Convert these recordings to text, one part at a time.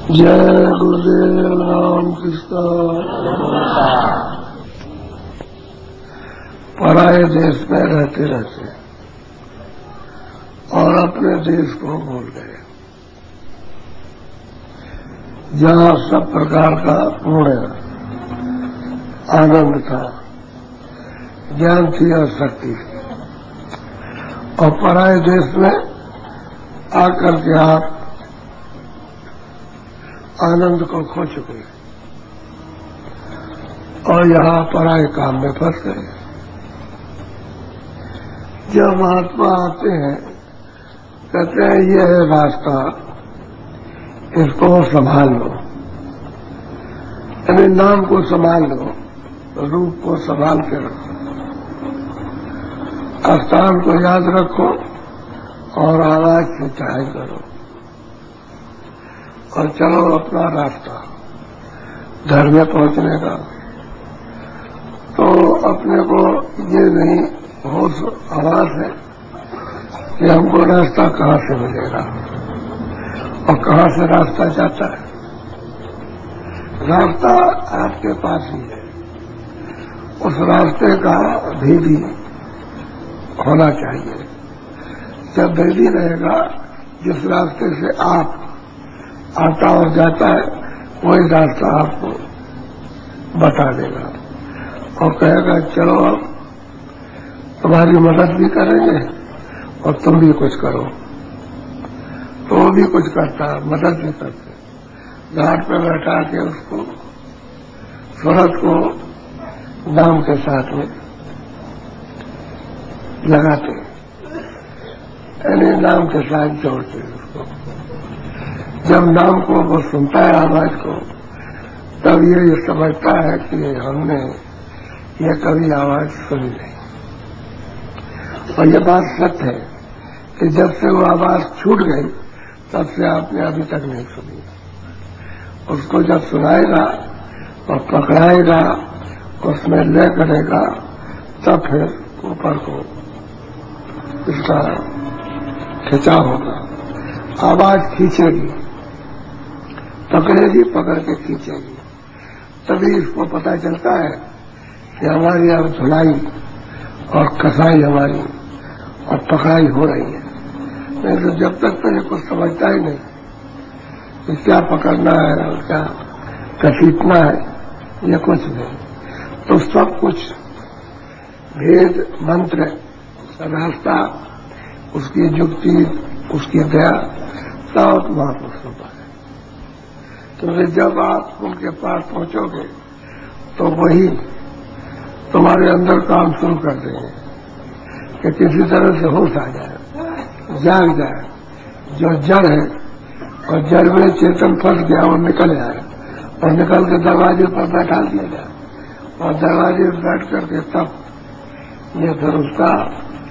जय गुरुदेव राम कृष्ण। पराये देश में रहते रहते और अपने देश को भूल गए, जहाँ सब प्रकार का पुण्य आनंद था, ज्ञान थी और शक्ति थी, और पराये देश में आकर के आप आनंद को खो चुके और यहाँ पराये काम में फंस गए। जब महात्मा आते हैं, कहते हैं ये है रास्ता, इसको संभाल लो, यानी नाम को संभाल लो, रूप को संभाल के रखो, स्थान को याद रखो और आवाज की चाहे करो और चलो अपना रास्ता घर में पहुंचने का। तो अपने को ये नहीं होश आवाज है कि हमको रास्ता कहाँ से मिलेगा और कहाँ से रास्ता जाता है। रास्ता आपके पास ही है, उस रास्ते का भेदी होना चाहिए। जब भेदी रहेगा, जिस रास्ते से आप आता और जाता है, वही रास्ता आपको बता देगा और कहेगा चलो अब तुम्हारी मदद भी करेंगे और तुम भी कुछ करो। तो वो भी कुछ करता है, मदद भी करते। घाट पर बैठा के उसको सूरज को नाम के साथ में लगाते, यानी नाम के साथ जोड़ते उसको। जब नाम को वो सुनता है आवाज को, तब ये समझता है कि हमने ये कभी आवाज सुनी नहीं। और ये बात सत्य है कि जब से वो आवाज छूट गई, तब से आपने अभी तक नहीं सुनी। उसको जब सुनाएगा और पकड़ाएगा, उसमें लय करेगा, तब फिर ऊपर को इसका खिंचाव होगा। आवाज खींचेगी, पकड़ेगी, पकड़ के खींचेगी, तभी इसको पता चलता है कि हमारी अब धुलाई और कसाई हमारी और पकड़ाई हो रही है। नहीं तो जब तक तो ये कुछ समझता ही नहीं कि क्या पकड़ना है और क्या घसीटना है, ये कुछ नहीं। तो सब कुछ भेद मंत्र, रास्ता, उसकी युक्ति, उसकी दया, सब महापुरुषों पर है। तो जब आप उनके पास पहुंचोगे तो वही तुम्हारे अंदर काम शुरू कर देंगे कि किसी तरह से होश आ जाए, जाग जाए। जो जड़ है और जड़ में चेतन फंस गया, वो निकल जाए और निकल के दरवाजे पर बैठा दिया जाए और दरवाजे पर बैठ करके तब ये फिर उसका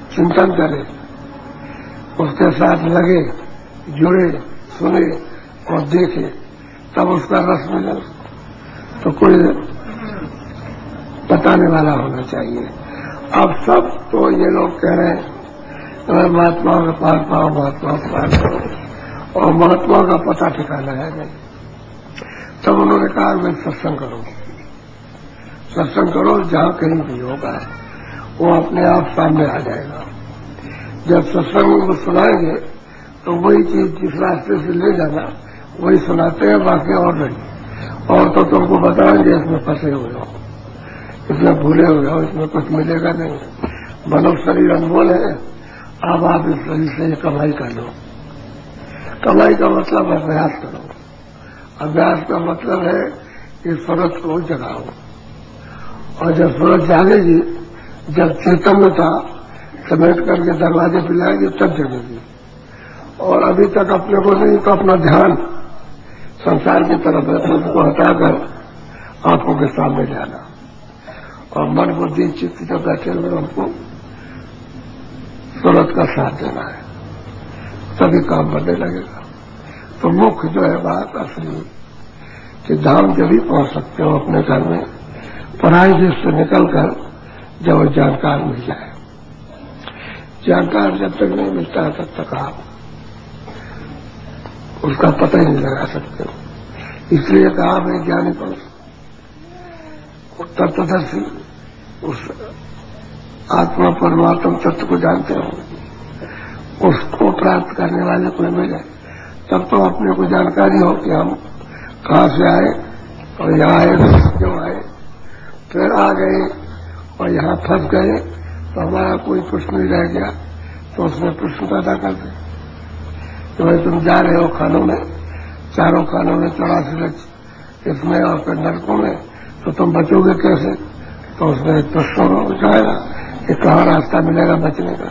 चिंतन करे, उसके साथ लगे, जुड़े, सुने और देखे, तब उसका रस मिले। तो कोई बताने वाला होना चाहिए। अब सब तो ये लोग कह रहे हैं महात्मा के पास पाओ, महात्मा के पास पाओ, और महात्मा का पता ठिकाना है नहीं। तब उन्होंने कहा मैं सत्संग करो, सत्संग करो, जहां कहीं भी होगा वो अपने आप सामने आ जाएगा। जब सत्संग को सुनाएंगे तो वही चीज जिस रास्ते से ले जाना वही सुनाते हैं, बाकी और नहीं। और तो तुमको बताएंगे इसमें फंसे हुए हो, इसमें भूले हुए हो, इसमें कुछ मिलेगा नहीं। मनुष्य शरीर अनमोल है, अब आप इस शरीर से कमाई कर लो। कमाई का मतलब है अभ्यास करो। अभ्यास का मतलब है कि सूरज को जगाओ, और जब सूरज जागेगी, जब चैतन्यता समेट करके दरवाजे पे लाएगी, तब जगेगी। और अभी तक अपने को नहीं, तो अपना ध्यान संसार की तरफ है, उसको हटाकर आंखों के सामने जाना और मन बुद्धि चित्त जब बैठे हुए हमको सूरज का साथ देना है, तभी काम बनने लगेगा। तो मुख्य जो है बात असली कि धाम जब भी पहुंच सकते हो अपने घर में, पराई देश से निकलकर जब वो जानकार मिल जाए। जानकार जब तक नहीं मिलता है तब तक आप उसका पता ही नहीं लगा सकते। इसलिए कहा वैज्ञानिक पुरुष तत्वदर्शी उस आत्मा परमात्मा तत्व को जानते हो, उसको प्राप्त करने वाले को मिले तब तो अपने को जानकारी हो कि हम कहाँ से आए और यहाँ आए क्यों आए, फिर आ गए और यहाँ फंस गए तो हमारा कोई प्रश्न नहीं रह गया तो उसमें प्रश्न पैदा कर दे कि भाई तुम जा रहे हो खानों में, चारों खानों में 84 लक्ष्य इसमें और फिर नरकों में, तो तुम बचोगे कैसे? तो उसमें प्रश्न उठाएगा कि कहाँ रास्ता मिलेगा बचने का,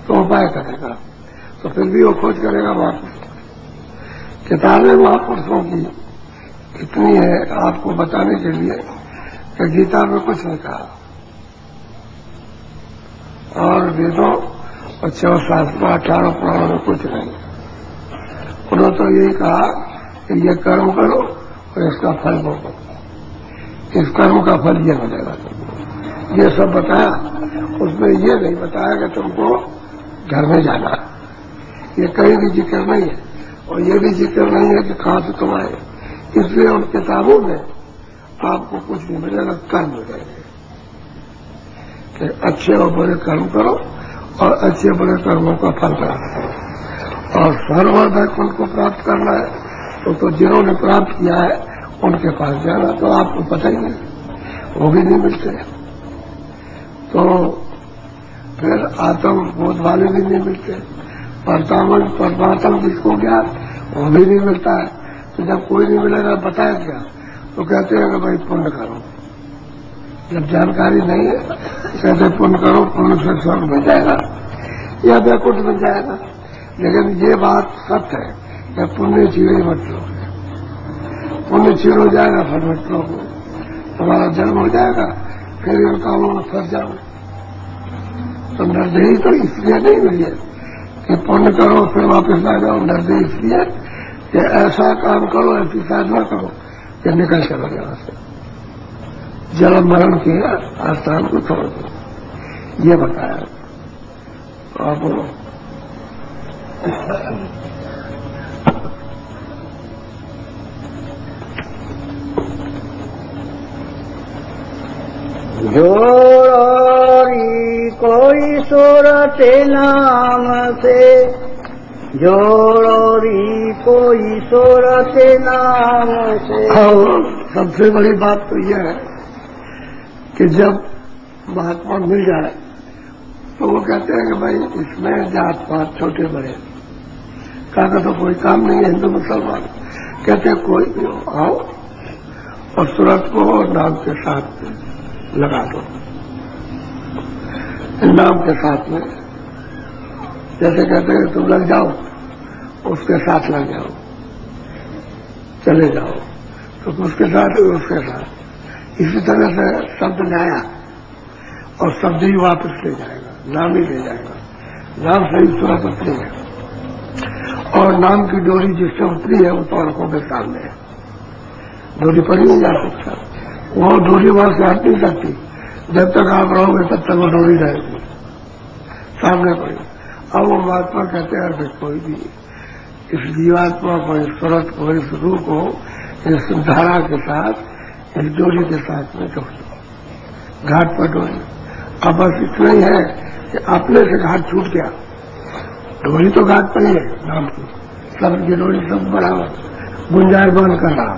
तो उपाय करेगा। तो फिर भी वो खोज करेगा महापुरुष। किताबें महापुरुषों की इतनी है आपको बताने के लिए कि गीता में कुछ नहीं कहा और वेदों और 6 शास्त्रों 18 पुराणों में कुछ नहीं। उन्होंने तो यही कहा कि ये कर्म करो और इसका फल भोगो, इस कर्म का फल ये मिलेगा तुमको, ये सब बताया। उसमें ये नहीं बताया कि तुमको घर में जाना, ये कहीं भी जिक्र नहीं है और ये भी जिक्र नहीं है कि कहां से तुम आए। इसलिए उन किताबों में आपको कुछ नहीं मिलेगा, कर्म मिलेंगे कि अच्छे और बुरे कर्म करो और अच्छे बुरे कर्मों का फल प्राप्त करो। और सर्वोदय उनको प्राप्त करना है तो जिन्होंने प्राप्त किया है उनके पास जाना, तो आपको पता ही नहीं, वो भी नहीं मिलते। तो फिर आत्म बोध वाले भी नहीं मिलते, परमात्मा जिसको ज्ञान वो भी नहीं मिलता है। तो जब कोई नहीं मिलेगा बताया क्या, तो कहते हैं कि भाई पुण्य करो। जब जानकारी नहीं है कहते पुण्य करो, पुण्य से स्वर्ग मिल जाएगा या वैकुंठ मिल जाएगा। लेकिन ये बात सत्य है कि पुण्य चीड़े मत लो, पुण्य चीड़ हो जाएगा फिर मत लो, तुम्हारा जन्म हो जाएगा फिर इन कामों में फंस जाओ। तो निर्दयी तो इसलिए नहीं मिली है कि पुण्य करो फिर वापस आ जाओ, निर्दयी इसलिए कि ऐसा काम करो, ऐसी साधना करो कि निकल चलो यहाँ से, जन्म मरण के आस्थान को छोड़ दो, ये बताया। तो आप बोलो। जोड़ी कोई सूरते नाम से, जोड़ी कोई सूरते नाम से। सबसे बड़ी बात तो यह है कि जब महात्मा मिल जाए तो वो कहते हैं कि भाई इसमें जात पात छोटे बड़े का तो कोई काम नहीं है। हिंदू मुसलमान कहते हैं कोई भी हो आओ और सूरत को नाम के साथ लगा दो, नाम के साथ में जैसे कहते हैं तुम लग जाओ उसके साथ लग जाओ, चले जाओ तो उसके साथ इसी तरह से शब्द लाया और शब्द ही वापस ले जाएगा, नाम ही ले जाएगा। नाम से ही सूरत उतरी है और नाम की डोरी जिससे उतरी है वो तो आंखों के सामने है, डोरी पर नहीं जा सकता, वो डोरी वहां से हट नहीं सकती। जब तक आप रहोगे तब तक वो डोरी रहेगी सामने पड़ी। अब वो महात्मा कहते हैं कि कोई भी इस जीवात्मा को, इस सूरत को, इस रूह को इस धारा के साथ, इस डोरी के साथ में जोड़ दो, घाट पर डोरी। अब बस इतना ही है कि अपने से घाट छूट गया, डोरी तो घाट पर ही है नाम की, सब की डोरी सब बराबर गुंजार बंद कर रहा,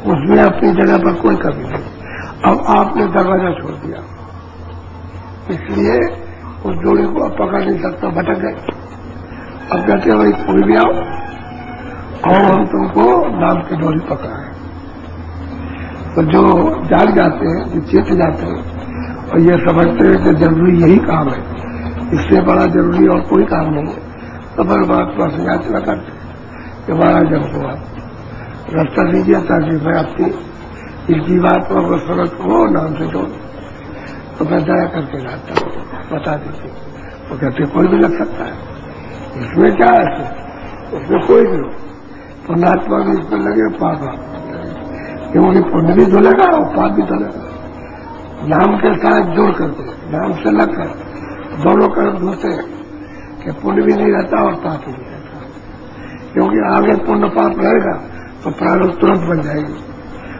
उसमें अपनी जगह पर कोई कमी नहीं। अब आपने दरवाजा छोड़ दिया, इसलिए उस डोरी को अब पकड़ नहीं सकता, भटक गए। अब कहते हैं भाई कोई भी आओ और हम तुमको नाम की डोरी पकड़ाएं। तो जो जाग जाते हैं, जो चेत जाते हैं और ये समझते हैं कि जरूरी यही काम है, इससे बड़ा जरूरी और कोई काम नहीं है, तो परमात्मा से याचना करते कि महाराज हमको आप रास्ता दीजिए ताकि मैं अपनी इस जीवात्मा को सूरत को नाम से जोड़ूं। तो मैं दया करके लाता हूँ, बता दीजिए। तो कहते कोई भी लग सकता है, इसमें क्या है, उसमें कोई भी हो, पुण्यात्मा भी इसमें लगे, पाप लगे, क्योंकि पुण्य भी धुलेगा और पाप भी धुलेगा। नाम के साथ जोड़ करके, नाम से लगकर दोनों कर्म होते हैं कि पुण्य भी नहीं रहता और पाप भी नहीं रहता, क्योंकि आगे पुण्य पाप रहेगा तो प्रारब्ध तुरंत बन जाएगी,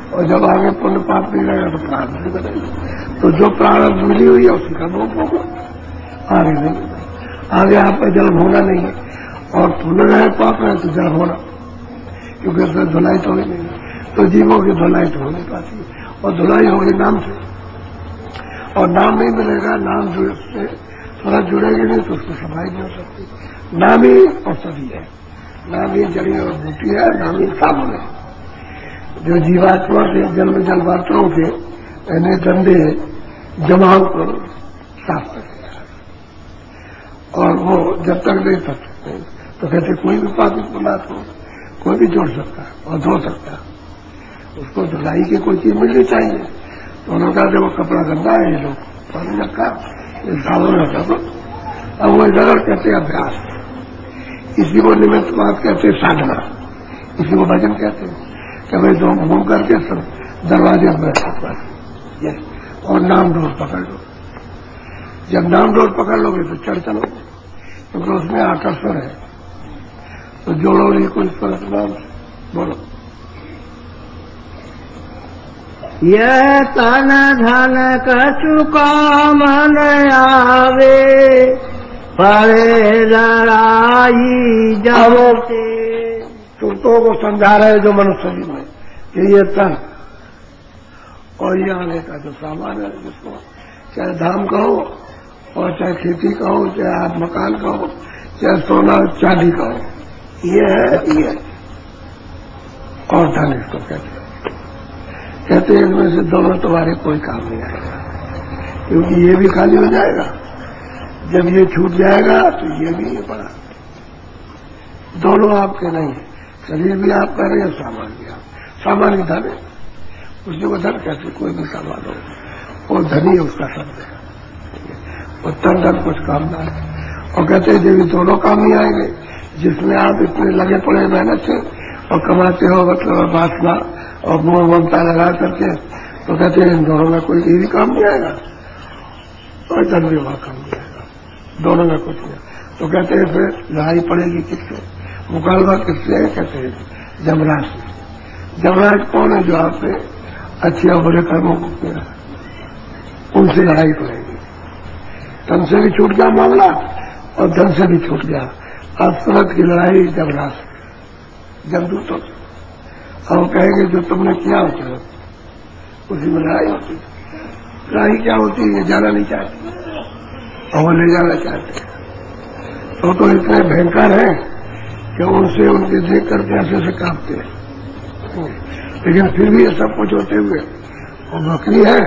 और जब आगे पुण्य पाप नहीं रहेगा तो प्रारब्ध नहीं बनेगी। तो जो प्रारब्ध मिली हुई है उसी का भोग होगा, आगे नहीं। आगे आपका जन्म होना नहीं है, और पुण्य रहे पाप रहे तो जन्म होना, क्योंकि उसमें धुलाई तो ही नहीं, तो जीवों की धुलाई तो हो नहीं पाती, और धुलाई होगी नाम से, और नाम नहीं मिलेगा, नाम से थोड़ा जुड़ेगी नहीं तो उसको सफाई नहीं हो सकती। नाम ही औषधि है, नाम ही जड़ी और बूटी है, नाम ही साबुन है। जो जीवात्मा के जन्म जन्मांतरों के यानी गंदे जमाव को साफ करते हैं, और वो जब तक नहीं कर सकते तो कहते कोई भी पापी पदार्थ हो कोई भी जोड़ सकता है और धो सकता है, उसको धुलाई की कोई चीज मिलनी चाहिए। तो उन्होंने कहा देखो कपड़ा गंदा है, ये लोग पानी रखा, ये साबुन रखा, तो अब वो जरूर कहते हैं अभ्यास, इसी को निमित्त बात कहते हैं साधना, इसी को भजन कहते हैं कि भाई तो घूम करके सब दरवाजे में ये और नाम डोर पकड़ लो। जब नाम डोर पकड़ लोगे तो चढ़ चलोगे, क्योंकि उसमें आकर्षण है। तो जोड़ो नहीं कोई फर्क नाम बोलो। यह तन धन कछु काम न आवे, पड़े लड़ाई जाते। तुमको को समझा रहे जो मनुष्य जी में कि ये तन और ये आने का जो सामान है, जिसको चाहे धाम कहो और चाहे खेती कहो, चाहे आप मकान कहो, चाहे सोना चांदी कहो, ये है ये, और धन इसको कहते हैं इनमें से दोनों तुम्हारे कोई काम नहीं आएगा, क्योंकि ये भी खाली हो जाएगा, जब ये छूट जाएगा तो ये भी ये पड़ा, दोनों आपके नहीं है, शरीर भी आप कर रहे हैं, सामान भी आप, सामान ही धन है, उसी को धन कहते, कोई भी सामान हो वो धनी है, उसका शब्द है, वो तन धन कुछ काम ना है। और कहते हैं जब ये दोनों काम नहीं आएंगे, जिसमें आप इतने लगे पड़े मेहनत से और कमाते हो, मतलब वासना और मोह ममता लगा करके, तो कहते हैं इन दोनों में कोई भी काम नहीं आएगा, और धन भी वहां काम नहीं आएगा, दोनों में कुछ नहीं। तो कहते हैं फिर लड़ाई पड़ेगी किससे, मुकाबला किससे है, कहते हैं जमराज से। जमराज कौन है, जो आपने अच्छे और बुरे कर्मों को किया, उनसे लड़ाई पड़ेगी। तन से भी छूट गया मामला और धन से भी छूट गया, अब सूरत की लड़ाई जमराज से, जमदूतों से। और कहेंगे जो तुमने किया हो चलो, उसी में लड़ाई होती है। लड़ाई क्या होती है, ये जाना नहीं चाहते और वो ले जाना चाहते हैं, तो इतने भयंकर है कि उनसे उनके देख करके ऐसे से कांपते हैं। लेकिन फिर भी ये सब कुछ होते हुए वो बकरी है,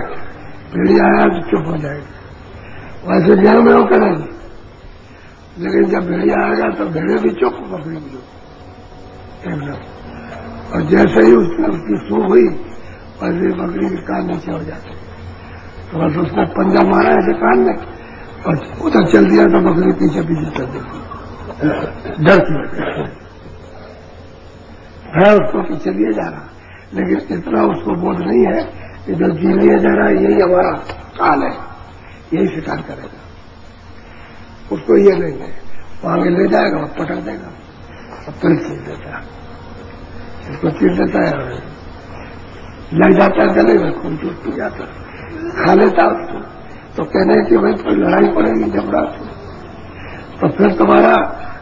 भेड़िया आया तो चुप हो जाएगी, वैसे ज्ञान में वो करेंगे, लेकिन जब भेड़िया आएगा तो भेड़े भी चुप, बकरी भी चुप एकदम। और जैसे ही उसकी सू हुई वैसे बकरी के कान नीचे हो जाते, तो बस उसने पंजा मारा है कान में और उधर चल दिया, तो बकरी पीछे पीछे चल देती, डर की है उसको पीछे लिए जा रहा, लेकिन इतना उसको बोध नहीं है कि जो जी लिया जा रहा है यही हमारा काल है, यही शिकार करेगा, उसको ये नहीं है, वो आगे ले जाएगा और पटक देगा और फिर चीर देता है, इसको चीर देता है, लग जाता है गले में, खून चूट पी जाता है, खा लेता उसको। तो कहने कि भाई कोई लड़ाई पड़ेगी जमराज से, तो फिर तुम्हारा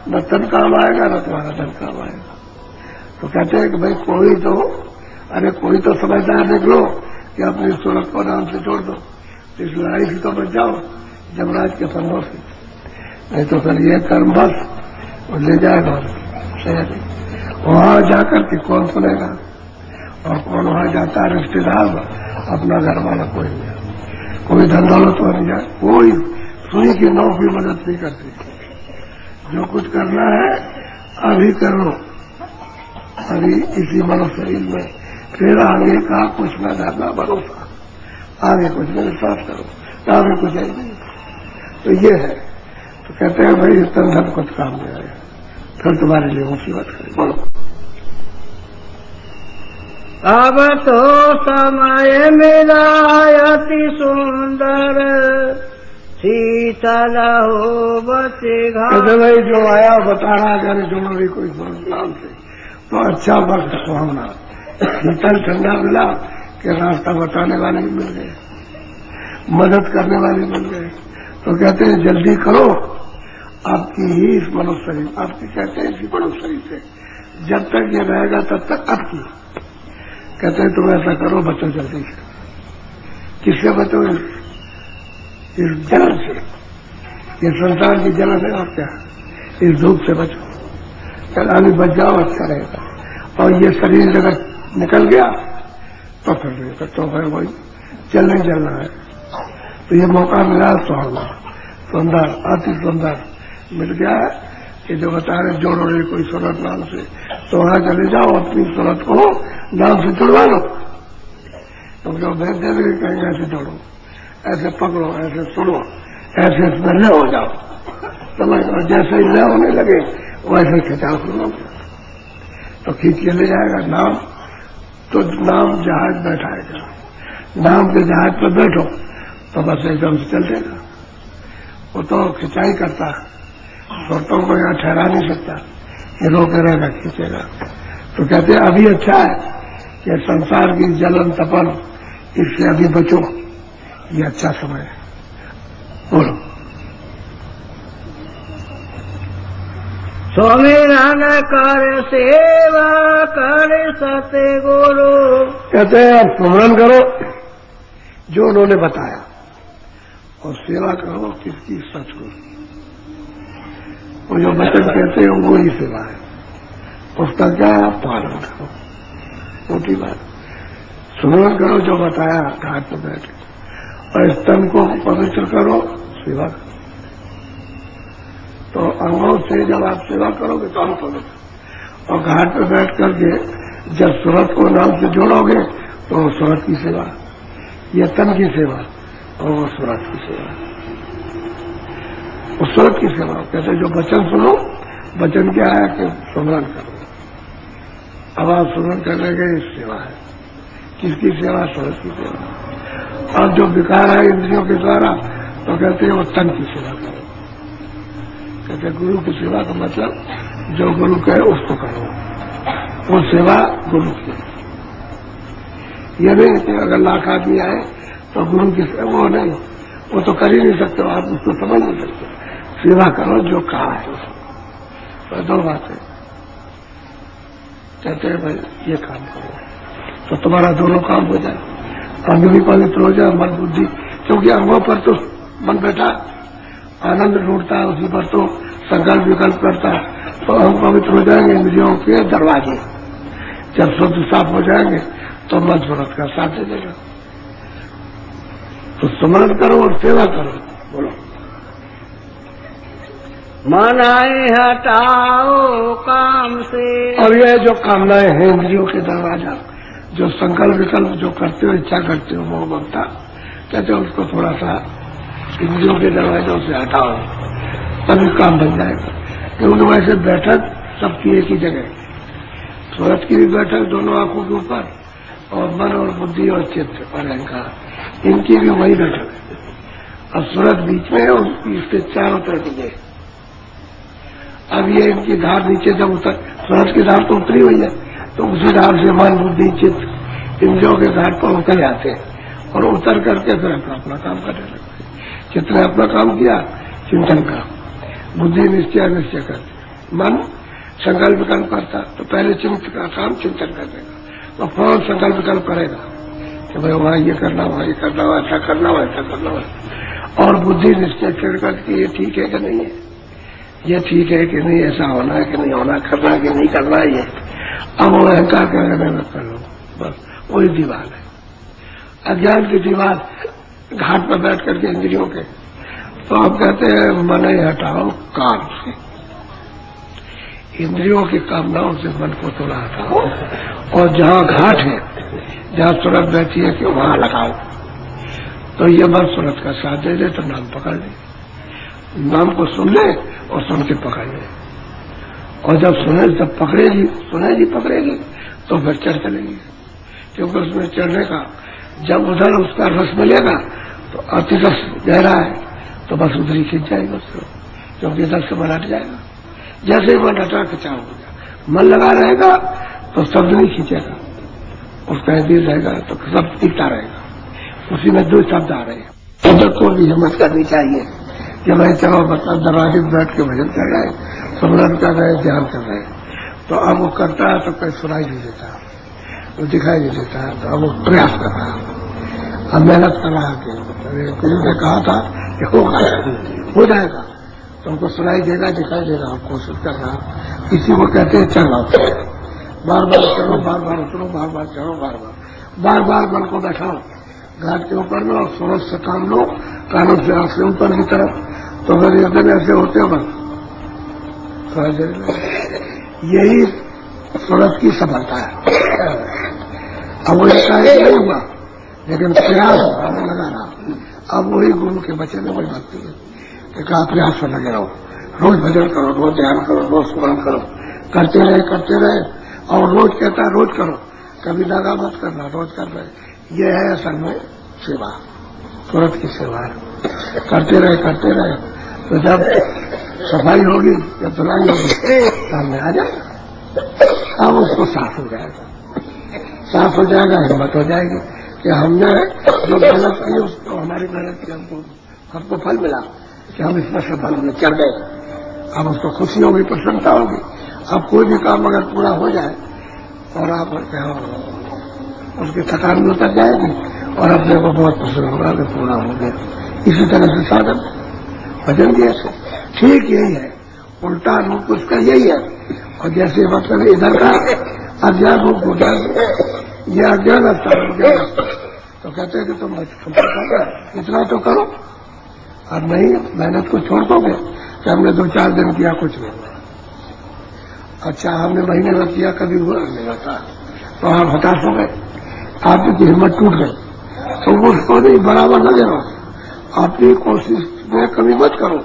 न तन काम आएगा न तुम्हारा धन काम आएगा। तो कहते हैं कि भाई कोई तो, अरे कोई तो समझदार निकलो कि अपनी सूरत को नाम से जोड़ दो, तो इस लड़ाई से तो बच जाओ जमराज के फंदों से, नहीं तो फिर ये कर्म बस और ले जाएगा शहर, वहां जाकर के कौन सुनेगा, और कौन वहां जाता है रिश्तेदार, अपना घर वाला कोई नहीं, कोई धन दौलत तो नहीं जाए, कोई सुई की नौ की मदद नहीं करती। जो कुछ करना है अभी कर लो, अभी इसी मनुष्य शरीर में, फिर आगे का कुछ न जाना भरोसा, आगे कुछ नहीं विश्वास करो, आगे कुछ है नहीं। तो ये है, तो कहते हैं भाई इस तरह धन कुछ काम नहीं आएगा, फिर तुम्हारे लिए मुसीबत करें। बोलो अब तो समय मिला अति सुंदर, शीतल हो बसे कहते भाई जो आया बता रहा अगर दोनों भी कोई नाम से तो अच्छा वक्त सुहावना, शीतल ठंडा मिला कि रास्ता बताने वाले भी मिल गए, मदद करने वाले मिल गए। तो कहते हैं जल्दी करो, आपकी ही इस मनुष्य शरीर, आपकी कहते हैं इसी मनुष्य शरीर से जब तक ये रहेगा तब तक आपकी। कहते हैं तुम ऐसा करो, बचो जल्दी से। किससे बचो? इस जलन से, ये संसार की जलन है और क्या, इस धूप से बचो। अभी बच जाओ, अच्छा रहेगा। और ये शरीर अगर निकल गया तो फिर तो वही चलना है। तो ये मौका मिला सुहावना, सुंदर, अति सुंदर मिल गया है। ये जो बता रहे जोड़ो रे कोई सूरत नाम से, तो वहां चले जाओ, अपनी सूरत को नाम से जुड़वा लो। तुम जो भेज दे रहे कहेंगे ऐसे जोड़ो, ऐसे पकड़ो, ऐसे सुनो, ऐसे इसमें न हो जाओ, समझ लो। जैसे ही न होने लगे वैसे खिंचाव सुनो, तो खींच के ले जाएगा नाम। तो नाम जहाज बैठाएगा, नाम के जहाज पर बैठो तो बस एकदम से चल देगा। वो तो खिंचाई करता, सुरतों को यहाँ ठहरा नहीं सकता, ये रोके रहेगा, खींचेगा। तो कहते हैं अभी अच्छा है कि संसार की जलन तपन, इससे अभी बचो, ये अच्छा समय है। बोलो। सुमिरन कर सेवा कर सतगुरु। कहते हैं आप सुमिरन करो जो उन्होंने बताया, और सेवा करो किसकी? सतगुरु। वो जो वचन कहते हैं वो ही सेवा है, उसका क्या पालन करो, मोटी बात। सुमिरन करो जो बताया घाट पर बैठे, और इस तन को पवित्र करो, सेवा करो। तो अंगों से जब आप सेवा करोगे तो हम पवित्र, और घाट पर बैठ करके जब सूरत को नाम से जोड़ोगे तो सूरत की सेवा, ये तन की सेवा और वो सूरत की सेवा, उस सूरत की सेवा। कहते जो वचन सुनो, वचन क्या है कि सुमिरन करो। अब आप सुमिरन करने के सेवा है, किसकी सेवा? सूरत की सेवा। और जो विकार है इंद्रियों के द्वारा, तो कहते हैं वो तन की सेवा करो। कहते गुरु की सेवा का मतलब जो गुरु कहे उसको करो, वो सेवा गुरु की। ये नहीं कि अगर लाख आदमी आए तो गुरु की सेवा, वो नहीं, वो तो कर ही नहीं सकते, आप उसको समझ नहीं सकते। सेवा करो जो कहा है उसको। तो दो बातें कहते हैं भाई ये काम करो तो तुम्हारा दोनों काम हो जाए, अंग भी पवित्र हो जाए, मन बुद्धि, क्योंकि अंगों पर तो मन बैठा आनंद ढूंढता है, उसी पर तो संकल्प विकल्प करता है। तो अंग पवित्र हो जाएंगे, इंद्रियों के दरवाजे जब शुद्ध साफ हो जाएंगे तो मन सूरत का साथ दे देगा। तो सुमिरन करो और सेवा करो। बोलो। मन हटाओ काम से। और ये जो कामनाएं हैं इंद्रियों के दरवाजा, जो संकल्प विकल्प जो करते हो, इच्छा करते हो, मोह ममता, कहते हो उसको थोड़ा सा इंद्रियों के दरवाजों से हटाओ, तभी काम बन जाएगा। क्योंकि वैसे बैठक सबकी एक ही जगह, सूरत की भी बैठक दोनों आंखों के ऊपर, और मन और बुद्धि और चित्त और अहंकार, इनकी भी वही बैठक है। अब सूरत बीच में है, इसके चारों तरफ की। अब ये इनकी धार नीचे जब उतर, सूरत की धार तो उतरी हुई है, तो उसी धार से मन बुद्धि चित्त इंद्रियों के घाट पर उतर जाते हैं, और उतर करके फिर अपना काम करने लगते हैं। चित्त ने अपना काम किया चिंतन का, बुद्धि निश्चय करती, मन संकल्प विकल्प करता, तो पहले चिंतन का काम चिंतन कर देगा, तो फौरन संकल्प विकल्प करेगा कि भाई वहां ये करना, वहां ये करना, ऐसा करना, वैसा करना, और बुद्धि निश्चय करके ये ठीक है कि नहीं है, ये ठीक है कि नहीं, ऐसा होना है कि नहीं होना, करना है कि नहीं करना है। ये अब वो अहंकार करने में कर लो, बस वही दीवार है, अज्ञान की दीवार घाट पर बैठ करके इंद्रियों के। तो आप कहते हैं मन हटाओ काम से, इंद्रियों की कामनाओं से मन को थोड़ा हटाओ, और जहां घाट है, जहां सूरत बैठी है कि वहां लगाओ। तो ये मन सूरत का साथ दे दे तो नाम पकड़ ले, नाम को सुन ले और सुन के पकड़ ले, और जब सुने जब पकड़ेगी, सुनेगी पकड़ेगी, तो फिर चल चलेगी। क्योंकि उसमें चढ़ने का जब उधर उसका रस मिलेगा तो अति रस गहरा है तो बस उधर ही खींच जाएगा उसको, क्योंकि इधर से मन हट जाएगा। जैसे ही मन हटा खिंचाव हो गया, मन लगा रहेगा तो शब्द नहीं खींचेगा, उसका दिल रहेगा तो सब दिखता रहेगा। उसी में दो शब्द आ रहे हैं। उधर को भी हिम्मत करनी चाहिए कि भाई चलो मतलब दरवाजे में बैठ के भजन कर रहे हैं, सुमरन कर रहे हैं, ध्यान कर रहे हैं, तो अब वो करता है तो कोई सुनाई नहीं देता, वो दिखाई नहीं देता है, तो अब वो प्रयास कर रहा है, अब मेहनत कर रहा है। गुरु ने कहा था कि हो जाएगा, तो हमको सुनाई देगा, दिखाई देगा, हम कोशिश कर रहा है। इसी को कहते हैं चलना, बार बार चलो, बार बार उतरो, बार बार चढ़ो, बार बार मन को बैठाओ घाट के ऊपर में और सूरज से काम लो, कानों से आंख से ऊपर की तरफ, तो अगर एकदम ऐसे होते हो बस थोड़ा देर यही सूरज की सफलता है। अब वो एकाएक नहीं हुआ, लेकिन प्रयास हमें लगा रहा। अब वही गुरु के बच्चे में वही भक्ति है कि कहा प्रयास में लगे रहो, रोज भजन करो, रोज ध्यान करो, रोज स्मरण करो, करते रहे और रोज कहता है रोज करो, कभी लगा मत करना, रोज कर रहे। ये है असल में सेवा, सूरज की सेवा है। करते रहे तो जब सफाई होगी, जब धुलाई होगी, सामने आ जाएगा, अब उसको साफ हो जाएगा, हिम्मत हो जाएगी कि हमने जो मेहनत की उसको, हमारी मेहनत की हमको फल मिला कि हम इसमें से फल में चढ़ गए। अब उसको खुशी होगी, प्रसन्नता होगी। अब कोई भी काम अगर पूरा हो जाए और आप उसकी थकान भी उतर जाएगी और अपने को बहुत प्रसन्न होगा कि पूरा हो गया। इसी तरह से साधन भजन भी ऐसे ठीक यही है, उल्टा रूप उसका यही है। और जैसे मतलब इधर का अज्ञान रूप हो जाए, ये अज्ञान अस्था हो गया, तो कहते हैं कि तुम इतना तो करो, और नहीं मेहनत को छोड़ दोगे कि हमने 2-4 दिन किया कुछ नहीं, अच्छा हमने महीने में किया कभी हुआ नहीं होता, तो आप हताश हो गए, आपकी हिम्मत टूट गई। तो उसको नहीं बराबर लगे रहो, अपनी कोशिश में कमी मत करो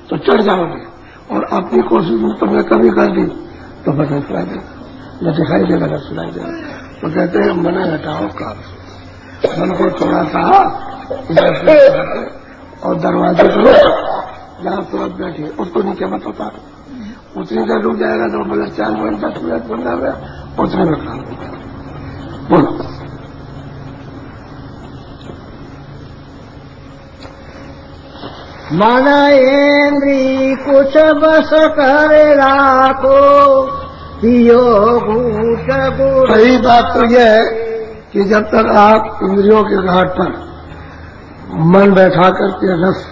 तो चढ़ जाओगे, और अपनी कोशिश में तुमने कमी कर दी तो बदल सुनाई देगा, न दिखाई देगा न सुनाई देगा। तो कहते हैं मन हटाओ काम, मन को थोड़ा सा और दरवाजे करो, जहाँ तुरंत बैठी उसको नीचे मत उतारो, उतनी देर रुक जाएगा, 2 मिनट 4 मिनट 10 मिनट 15 मिनट उतने में काम होता। बोलो मन इंद्री कुछ बस कर राखो, पियो घूट गुड़। सही बात तो यह है कि जब तक आप इंद्रियों के घाट पर मन बैठा करके रस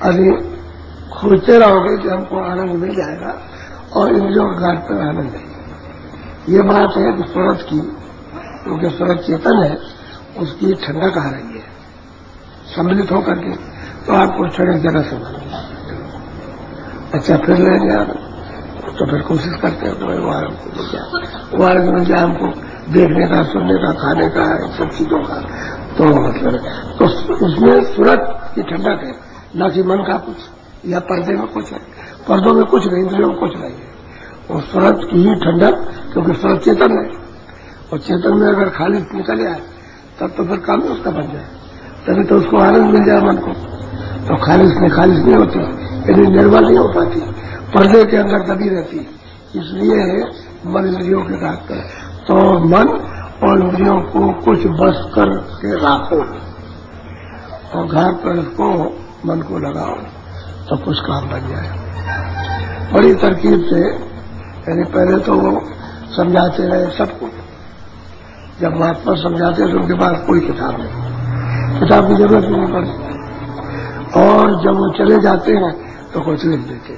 अभी खोजते रहोगे कि हमको आनंद मिल जाएगा, और इंद्रियों के घाट पर आनंद नहीं। ये बात है कि सूरज की, क्योंकि सूरज चेतन है, उसकी ठंडक आ रही है सम्मिलित होकर के, तो आपको क्षणिक जगह से अच्छा फिर ले गया, तो फिर कोशिश करते हैं तो वो आनंद मिल जाए, वो आनंद मिल जाए हमको देखने का, सुनने का, खाने का, सब चीजों का। तो मतलब तो उसमें सूरज की ठंडक है, न कि मन का कुछ या पर्दे में कुछ है, पर्दों में कुछ नहीं, इंद्रियों में कुछ नहीं है, वो सूरज की ही ठंडक, क्योंकि सूरज चेतन है, और चेतन में अगर खालिश निकल आए तब तो फिर काम उसका बन जाए, तभी तो उसको आनंद मिल जाए मन को। तो खालिश नहीं होती, यदि निर्मल नहीं हो पाती, पर्दे के अंदर दबी रहती, इसलिए मन इंद्रियों के घाट पर। तो मन और इंद्रियों को कुछ बस करके राखो और घाट पर उसको मन को लगाओ, तो कुछ काम बन जाए। बड़ी तरकीब से, यानी पहले तो वो समझाते रहे सबको, जब महात्मा समझाते तो उनके पास कोई किताब नहीं, किताब की जरूरत नहीं पड़ती, और जब वो चले जाते हैं तो कुछ लिख देते,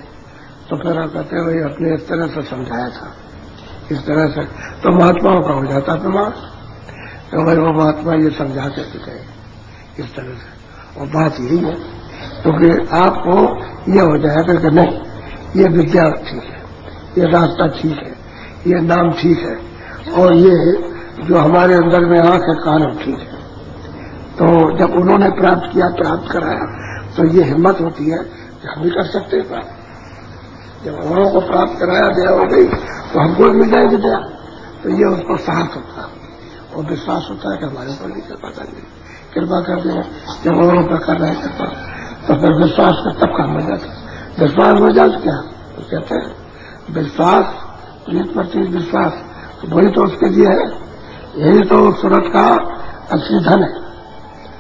तो फिर आप कहते हैं भाई अपने इस तरह से समझाया था, इस तरह से, तो महात्माओं का हो जाता प्रमाण, तो भाई वो महात्मा ये समझाते थे इस तरह से, और बात यही है, क्योंकि आपको ये हो जाएगा कि नहीं, ये विद्या ठीक है, ये रास्ता ठीक है, ये नाम ठीक है, और ये जो हमारे अंदर में आंख है, कान ठीक है। तो जब उन्होंने प्राप्त किया, प्राप्त कराया, तो ये हिम्मत होती है कि हम भी कर सकते हैं प्राप्त। जब औरों को प्राप्त कराया, दया हो गई, तो हमको मिल जाएगी दया, तो ये उसको साहस होता है, और विश्वास होता है कि हमारे ऊपर भी कृपा कर दें, कृपा कर दें। जब और ऊपर कर रहे हैं कृपा, तो फिर विश्वास का तब काम हो जाता है। विश्वास हो जाता क्या तो कहते हैं विश्वास, प्रीत प्रति विश्वास, तो वही तो उसके लिए है। यही तो सूरत का असली धन है,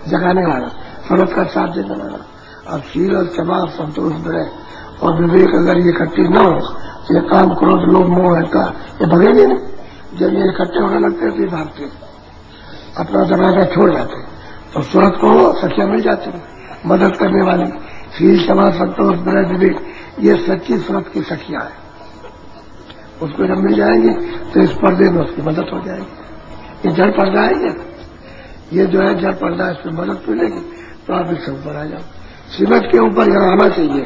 जगाने वाला, सूरत का साथ देने वाला। अब शील और क्षमा, संतोष, विनय और विवेक अगर ये इकट्ठी न हो तो ये काम, क्रोध, लोभ, मोह, का ये भगेंगे नहीं। जब ये इकट्ठे होने लगते तो ये भागते, अपना दरवाजा छोड़ जाते, तो सूरत को सखियां मिल जाती है मदद करने वाली। शील, क्षमा, संतोष, विनय, विवेक, ये सच्ची सूरत की सखियां हैं। उसको जब मिल जाएंगे तो इस पर्दे में उसकी मदद हो जाएगी। ये जड़ पर्दा है, ये जो है जड़ पर्दा, इसमें मदद मिलेगी तो आप इससे ऊपर आ जाओ। सीमेंट के ऊपर यहाँ आना चाहिए।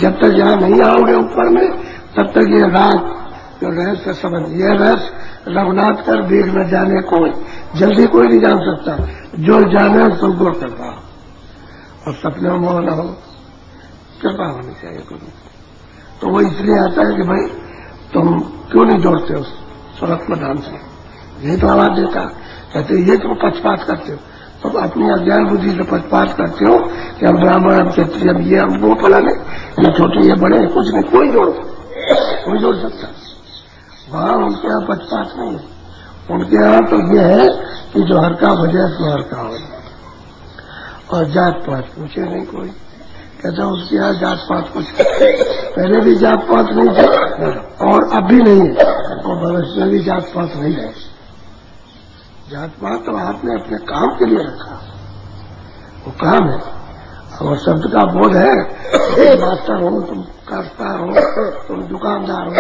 जब तक यहाँ नहीं आओगे ऊपर में, तब तक ये रात जो रहस्य समझ, ये रहस्य रघुनाथ कर देख न जाने कोई, जल्दी कोई नहीं जान सकता। जो जाने तो गौर करता हो और सपने में न हो, कृपा होनी चाहिए गुरु। तो वो इसलिए आता है कि भाई तुम क्यों नहीं जोड़ते उस सूरत को नाम से, यही तो आवाज देता। कहते ये तुम पक्षपात करते हो, तुम अपनी अज्ञान बुद्धि से पक्षपात करते हो कि हम ब्राह्मण, हम क्षत्रिय, हम ये, हम वो फलाने, ये छोटे, ये बड़े, कुछ नहीं, कोई जोड़ सकता। वहां उनके यहाँ पक्षपात नहीं है। उनके यहाँ तो ये है कि जो हर का वजह से हर का हो, और जात पात पूछे नहीं कोई। कहता उसके यहाँ जात पात कुछ, पहले भी जात पात नहीं थे और अब भी नहीं है, और भविष्य में भी जात पात नहीं है। जात पात तो आपने अपने काम के लिए रखा, वो काम है। और शब्द का बोध है, तुम मास्टर हो, तुम कारखाना हो, तुम दुकानदार हो,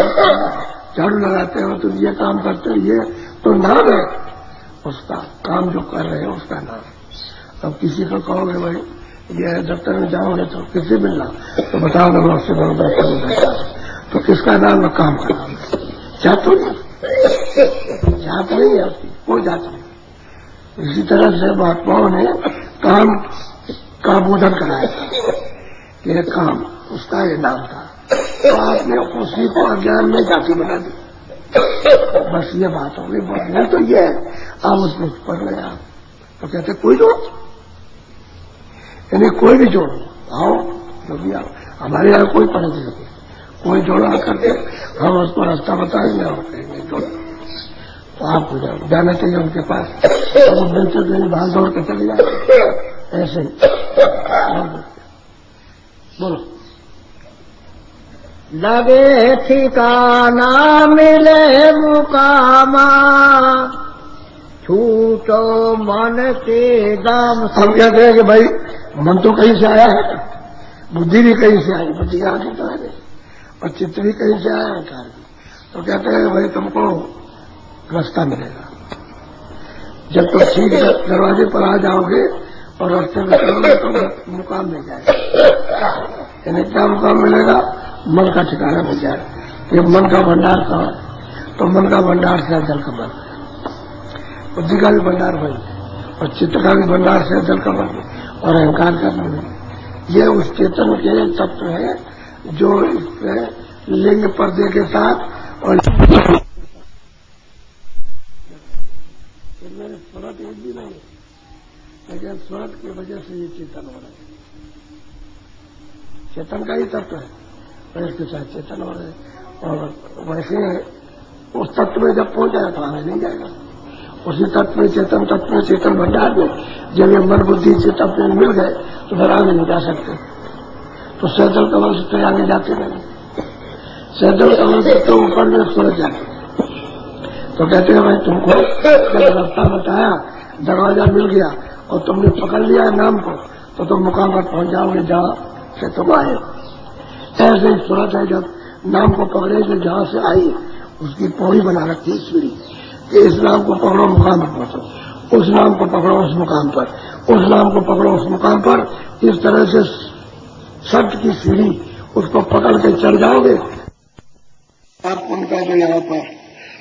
झाड़ू लगाते हो, तुम ये काम करते हो, ये तो नाम है उसका, काम जो कर रहे हो उसका नाम। अब किसी को कहोगे भाई ये दफ्तर में जाओगे तो किससे मिलना, तो बताओ ना उससे बैठा, तो किसका नाम है? काम का नाम है। जात तो नहीं, जात नहीं है उसकी, कोई जात नहीं। इसी तरह से महात्माओं ने काम का बोधन कराया था कि ये काम उसका ये नाम था, तो आपने उसी को अज्ञान में जाति बना दी। बस ये बात हो गई, बोलने तो ये है। आप उसमें पढ़ रहे आप, तो कहते कोई जोड़, यानी कोई भी जोड़ो, आओ जो भी आओ, हमारे यहाँ कोई पढ़े नहीं, कोई जोड़ो आकर के हम उसको रास्ता बताएंगे और कहेंगे जोड़ो, तो आपको जाना चाहिए उनके पास। तो बेचो देने भाग दौड़ के चले जाए, ऐसे बोलो। लगे ठिकाना मिले मुकामा, छूटो मन के दाम। हम कहते हैं कि भाई मन तो कहीं से आया है, बुद्धि भी कहीं से आई, बुद्धि आती तो है नहीं, और चित्त भी कहीं से आया है कार भी। तो कहते हैं भाई तुमको रास्ता मिलेगा जब तुम ठीक दरवाजे पर आ जाओगे और रास्ते में चलोगे तो मुकाम मिल जाएगा। यानी क्या मुकाम मिलेगा? मन का ठिकाना मिल जाएगा। ये मन का भंडार कहाँ है? तो मन का भंडार से जल का मन, बुद्धि का भी भंडार वही, और चित्त का भी भंडार से जल का मन, और अहंकार का मन। ये उस चेतन के तत्व है जो इस लिंग पर्दे के साथ और मेरे स्वरत एक भी नहीं, लेकिन स्वरत की वजह से ये चेतन हो रहा है। चेतन का ही तत्व है और इसके साथ चेतन हो रहे हैं। और वैसे उस तत्व में जब पहुंच जाए तो आगे नहीं जाएगा। उसी तत्व में चेतन भंडार में जब ये मन बुद्धि चित्त अपने मिल गए तो फिर आगे नहीं जा सकते। तो सैदल कमल से आगे जाते नहीं, सैदल कमल से तो ऊपर में सूरज जाते। तो कहते हैं भाई तुमको जब रास्ता बताया, दरवाजा मिल गया और तुमने पकड़ लिया है नाम को, तो तुम मुकाम पर पहुंच जाओगे जहां से तुम आए। ऐसे ही सूरत है, जब नाम को पकड़े तो जहां से आई उसकी पौड़ी बना रखी सीढ़ी, इस नाम को पकड़ो मुकाम पर पहुंचो, उस नाम को पकड़ो उस मुकाम पर, उस नाम को पकड़ो उस मुकाम पर। इस तरह से शब्द की सीढ़ी उसको पकड़ के चढ़ जाओगे। आप उनका जो यहाँ पर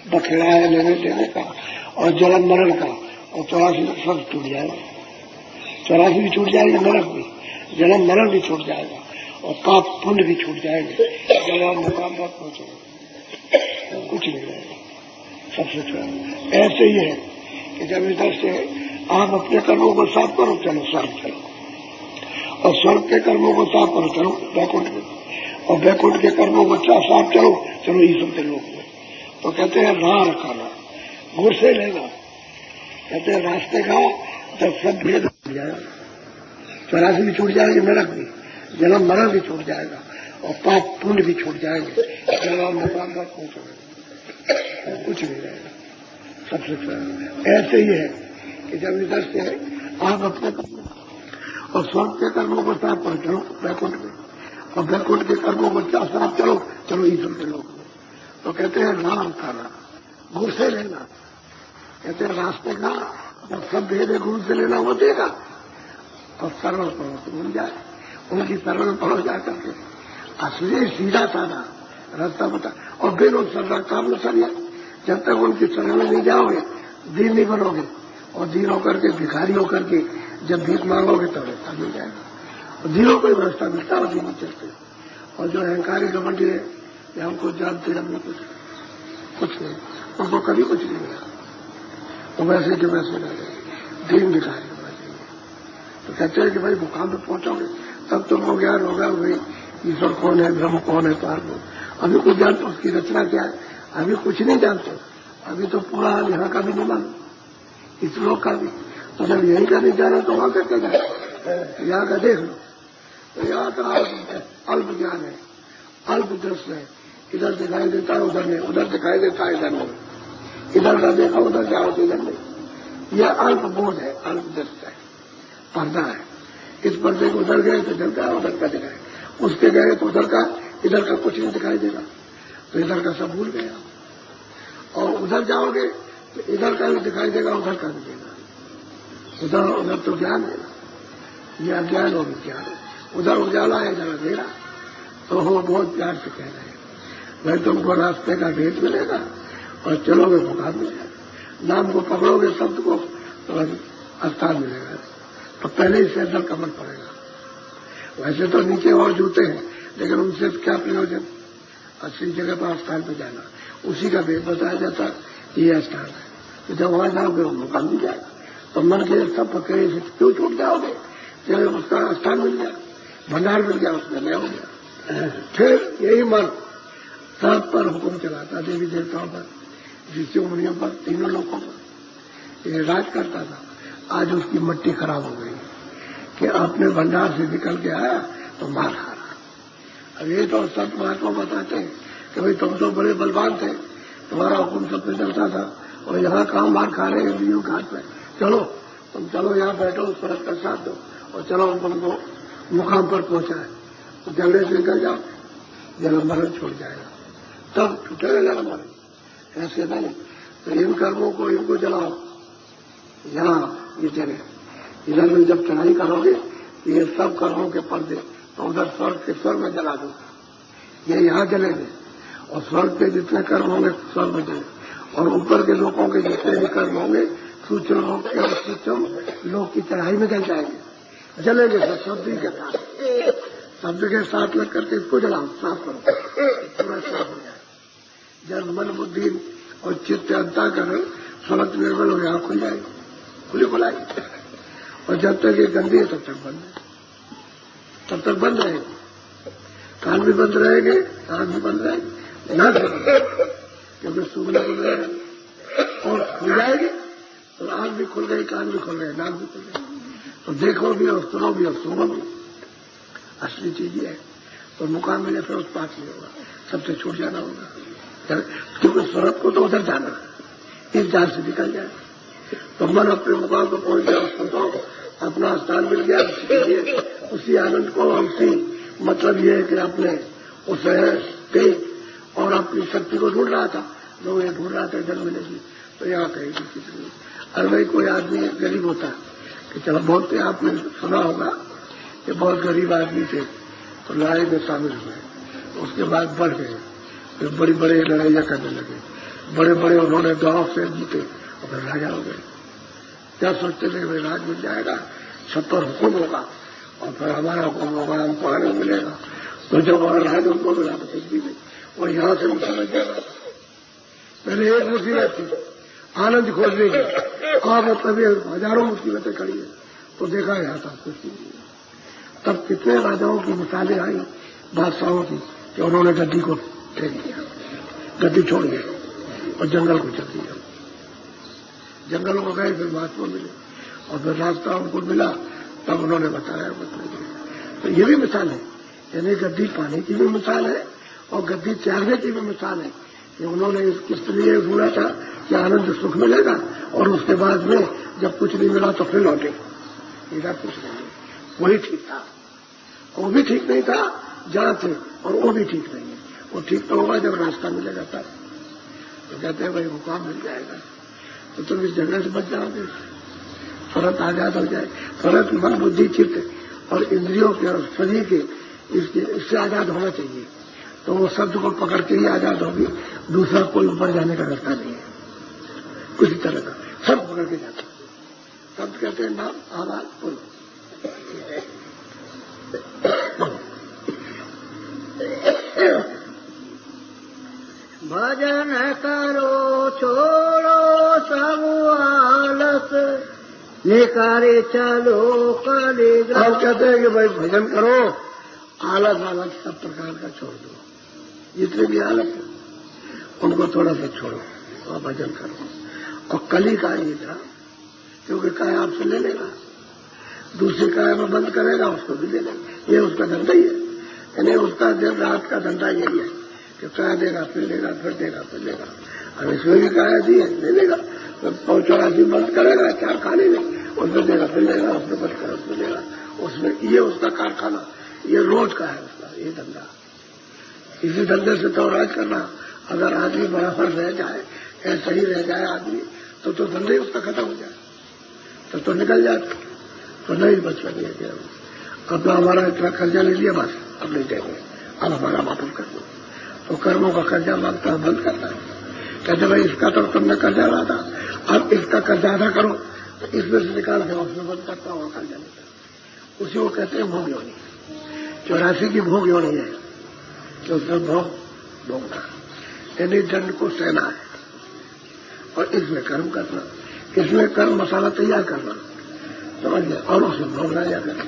बखेड़ा है लेने देने का और जन्म मरण का, और 84 सब छूट जाएगा। 84 भी छूट जाएगा, नरक भी, जन्म मरण भी छूट जाएगा, और पाप पुण्य भी छूट जाएंगे। जब आप मुकाम पर पहुंचोगे कुछ नहीं रहेगा, सबसे छोड़ा। ऐसे ही है कि जब इधर से आप अपने कर्मों को साफ करो, चलो स्वर्ग चलो, और स्वर्ग के कर्मों को साफ करो, चलो बैकुंठ में, और बैकुंठ के कर्मों को साफ चलो, चलो ईश्वर के लोक में। तो कहते हैं राह रखाना, गुड़ से लेना, कहते हैं रास्ते का जब सब भेद हो जाएगा, 84 भी छूट जाएगी, नरक भी, जन्म मरण भी छूट जाएगा, और पाप पुण्य भी छूट जाएंगे, जब आप मुकाम पर पहुंचोगे कुछ नहीं रहेगा। सबसे ऐसे ही है कि जब इधर से आप अपने कर्मों और स्वर्ग के कर्मों को साफ पर चलो बैकुंठ में, और बैकुंठ के कर्मों को साफ चलो, चलो ईश्वर के लोक में। तो कहते हैं राम खाना, गुड़ से लेना, कहते हैं रास्ते का जब सब भेदे गुरु से लेना वो देगा, और सरल पढ़ो तो मिल जाए, उनकी सरल पढ़ो जाकर के असली सीधा साधा रास्ता बता, और बेरो सरल काम न सरिया, जब तक उनकी शरण में नहीं जाओगे दीन नहीं बनोगे, और दीन होकर के भिखारी होकर के जब भीख मांगोगे तब रास्ता मिल जाएगा, और दीनों को रास्ता मिलता है, दीन चलते। और जो अहंकारी घमंडी है कि हमको जानते हमने कुछ नहीं, उनको कभी कुछ नहीं मिला, तो वैसे के वैसे रह गए, दीन भिखारी होना चाहिए। तो कहते हैं कि भाई मुकाम पे पहुंचोगे तब तुमको ज्ञान होगा भाई ईश्वर कौन है, ब्रह्म कौन है, पार कौन। अभी कुछ जानते उसकी रचना क्या है, अभी कुछ नहीं जानते, अभी तो पूरा यहाँ का भी नहीं मानो, इस लोक का भी। तो जब यही का नहीं जाना तो वहां करके जाए, यहाँ का देख लो, तो यहाँ का अल्प ज्ञान है, अल्प दृष्टि है, इधर दिखाई देता है उधर नहीं, उधर दिखाई देता है इधर नहीं, इधर का देखा उधर जाओ तो इधर नहीं। यह अल्प बोध है, अल्प दृष्टि है, पर्दा है। इस पर्दे को उधर गए तो इधर का उधर का दिखाए, उसके गए तो उधर का इधर का कुछ नहीं दिखाई देगा, तो इधर का सब भूल गया। और उधर जाओगे तो इधर का भी दिखाई देगा, उधर का भी देगा, उधर तो ज्ञान है, यह अज्ञान और विज्ञान है। उधर उजाला है, इधर अंधेरा। तो वो बहुत प्यार से कह रहे हैं भाई तुमको रास्ते का भेद मिलेगा, और चलोगे मुकाम मिलेगा, नाम को पकड़ोगे शब्द को तो स्थान मिलेगा। तो पहले ही से अंदर कमर पड़ेगा। वैसे तो नीचे और जूते हैं, लेकिन उनसे क्या प्रयोजन, असली जगह पर स्थान पर जाना, उसी का भेद बताया जाता ये स्थान है। तो जब वहां जाओगे वो मुकाम मिल जाएगा। तो मन के सब पकड़े से क्यों छूट जाओगे, जब उसका स्थान मिल गया, भंडार मिल गया, उसमें मैं हो गया। फिर यही मन सब पर हुक्म चलाता, देवी देवताओं पर, ऋषियों मुनियों पर, तीनों लोगों पर ये राज करता था। आज उसकी मट्टी खराब हो गई कि अपने भंडार से निकल के आया तो मार खा रहा। अब ये तो संत महात्मा बताते हैं कि भाई तुम तो बड़े बलवान थे, तुम्हारा हुक्म सब पे चलता था, और यहाँ कहाँ मार खा रहे हैं वीडियो घाट पे, चलो तुम चलो यहाँ बैठो, फर्ज का साथ दो, और चलो हम तुमको मुकाम पर पहुंचाए। तो जल्दी से निकल जाओ, जन्म मरण छोड़ जाएगा, तब छूटेगा जन्म मरण, ऐसे नहीं। तो इन कर्मों को इनको जलाओ, यहाँ ये जगह, इधर में जब चढ़ाई करोगे ये सब कर्मों के पर्दे तो उधर स्वर्ग के स्वर्ग में जला दो, ये यहाँ जलेंगे, और स्वर्ग के जितने कर्म होंगे स्वर्ग में जले, और ऊपर के लोगों के जितने भी कर्म होंगे सूक्ष्म लोग के और सूक्ष्म लोग की चढ़ाई में जल जाएंगे, जलेंगे शब्द के साथ, शब्द के साथ लग करके इसको जलाओ, साफ करो, पूरा साफ हो जाए। जब मन बुद्धि और चित्त अंतःकरण स्वरत निर्मल हो यहाँ खुल जाएगी, खुली खुलाई। और जब तक ये गंदी है तब तक बंद है, तब तक बंद रहेगी, कान भी बंद रहेंगे, आंख भी बंद रहेगी, नाक भी बंद रहेगी, क्योंकि सूंघना खुल रहेगा, और खुल जाएगी तो आंख भी खुल गई, कान भी खुल गए, नाक भी खुल गई, तो देखो भी और सुनो भी और सुनो भी, असली चीज ये है। तो मुकाम मिले फिर उस पास नहीं होगा, सबसे छूट जाना होगा, क्योंकि स्वरत को तो उधर जाना, इस जाल से निकल जाए। तो मन अपने मुकाम पर पहुंच गया, उसको अपना स्थान मिल गया, उसी आनंद को, उसी मतलब ये है कि अपने उस तेज और अपनी शक्ति को ढूंढ रहा था, लोग ये ढूंढ रहा था इधर मिलेगी, तो यहाँ कहीं भी किसी नहीं। अरे भाई कोई आदमी गरीब होता कि चलो बहुत आपने सुना होगा कि बहुत गरीब आदमी थे तो लड़ाई में शामिल हुए, उसके बाद बढ़ गए, फिर बड़ी बड़ी लड़ाइयां करने लगे, बड़े बड़े उन्होंने गांव से जीते और फिर राजा हो गए। क्या सोचते थे भाई राज मिल जाएगा, सब पर हुक्म होगा और फिर हमारा हुक्म होगा, हमको आनंद मिलेगा। तो जब वहां राज उनको मिला तो कुछ भी नहीं, वो यहां से मुसीबत जाएगा। पहले एक मुसीबत थी, आनंद खोजने की। और मतलब ये हजारों मुसीबतें खड़ी है तो देखा यहाँ था कुछ नहीं। तब कितने राजाओं की मिसालें आई, बादशाहों की, कि उन्होंने गद्दी को फेंक दिया, गद्दी छोड़ दिया और जंगल को चल दिया। जंगलों में गए, फिर महात्मा मिले और फिर रास्ता उनको मिला, तब उन्होंने बताया। तो ये भी मिसाल है, यानी गद्दी पाने की भी मिसाल है और गद्दी त्यागने की भी मिसाल है कि उन्होंने इसलिए ढूंढा था कि आनंद सुख मिलेगा और उसके बाद में जब कुछ नहीं मिला तो फिर लौटे। इधर कुछ नहीं, वही ठीक था। वो भी ठीक नहीं था जहां थे, और वो भी ठीक नहीं है। वो ठीक तो होगा जब रास्ता मिलेगा तब। तो कहते हैं भाई मुकाम मिल जाएगा तो तुम इस जगह से बच जाओगे, फरत आजाद हो जाए। फरत मन बुद्धि चित्त और इंद्रियों के और शरीर के इससे आजाद होना चाहिए, तो वो शब्द को पकड़ के ही आजाद होगी। दूसरा कोई ऊपर जाने का रास्ता नहीं है किसी तरह का, सब पकड़ के जाता। शब्द कहते हैं नाम, आवाज, बोलो। भजन करो छोड़ो सब आलस, निकारे चलो कलिग्राम। आप कहते हैं कि भाई भजन करो, आलस आलस सब प्रकार का छोड़ दो, जितने भी आलस है उनको थोड़ा सा छोड़ो और भजन करो। और कली का ये था, क्योंकि काय आपसे ले लेगा, दूसरी काय में बंद करेगा, उसको भी ले लेगा। ये उसका धंधा ही है, यानी उसका दिन रात का धंधा यही है कि काय देगा, फिर लेगा, फिर देगा, फिर लेगा। अब इसमें भी काय दी है, ले लेगा, तो 84 बंद करेगा, 4 खाने में, उसमें देगा, फिर लेगा, उसमें बंद करेगा, फिर लेगा। उसमें ये उसका कारखाना, ये रोज का है उसका ये धंधा। इसी धंधे से तो राज करना। अगर आदमी बराबर रह जाए, ऐसा ही रह जाए आदमी, तो धंधे उसका खत्म हो जाए, तो निकल जाए, तो नहीं बच लगे। अब तो हमारा इतना कर्जा ले लिया, बस अब नहीं देंगे, अब हमारा वापस कर दो। तो कर्मों का कर्जा मांगता है, बंद करता है। कहते भाई इसका तो तुमने कर्जा ला था, अब इसका कर्जा अदा करो, तो इसमें से निकाल के उसमें बंद करता हूँ और कर्जा लेता। उसी को कहते हैं भोग योनि। 84 की भोग योनि है कि उसमें भोगना, यानी दंड को सहना है। और इसमें कर्म करना, इसमें कर्म मसाला तैयार करना, समझ गया, और उसमें भोगना या करना।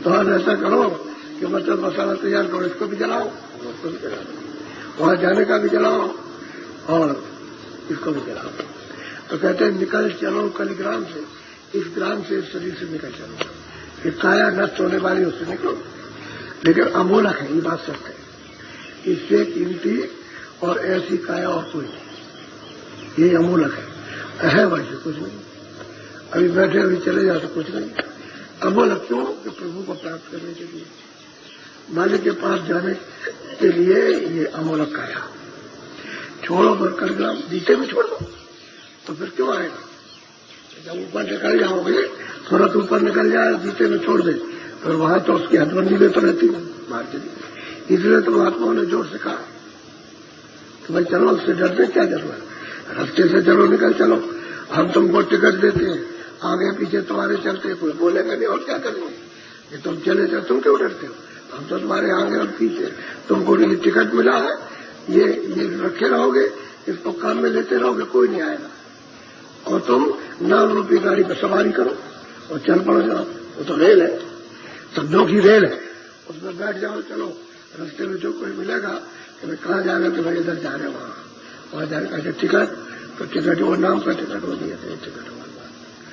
तो आप ऐसा करो कि मतलब मसाला तैयार करो, इसको भी जलाओ, उसको भी जलाओ, वहां जाने का भी जलाओ और इसको भी जलाओ। तो कहते हैं निकल चलो कलिग्राम से, इस ग्राम से, इस शरीर से निकल चलो। ये काया नष्ट होने वाली उससे निकलो, लेकिन अमूलक है, ये बात सत्य है। इससे कीमती और ऐसी काया और कोई नहीं, ये अमूलक है वैसे कुछ नहीं। अभी बैठे अभी चले जाओ तो कुछ नहीं। अमूलक क्यों? कि प्रभु को प्राप्त करने के लिए, मालिक के पास जाने के लिए ये अमूलक काया। छोड़ो पर कलिग्राम, जीते में छोड़ दो तो फिर क्यों आएगा? जब ऊपर निकल जाओगे, तुरंत ऊपर निकल जाए, जीते में छोड़ दे, फिर वहां तो उसकी हदबंदी में तो रहती है मार चली। इसलिए तो महात्माओं ने जोर से कहा कि भाई चलो, उससे डरने क्या जरूरत, रास्ते से चलो, निकल चलो। हम तुमको टिकट देते हैं, आगे पीछे तुम्हारे चलते, कोई बोलेगा नहीं, और क्या करेंगे? ये तुम चले जाओ, तुम क्यों डरते हो? हम तो तुम्हारे आगे और पीछे, तुमको ये टिकट मिला है, ये रखे रहोगे, इसको काम में लेते रहोगे, कोई नहीं आएगा। और तुम नाम रूपी गाड़ी पर सवारी करो और चल पड़ो जाओ। वो तो रेल है, शब्दों की रेल है, उसमें बैठ जाओ, चलो। रास्ते में जो कोई मिलेगा कि भाई कहाँ जाना, कि भाई इधर जा रहे, वहां जाने का टिकट, तो टिकट वो नाम का टिकट हो दिया, टिकट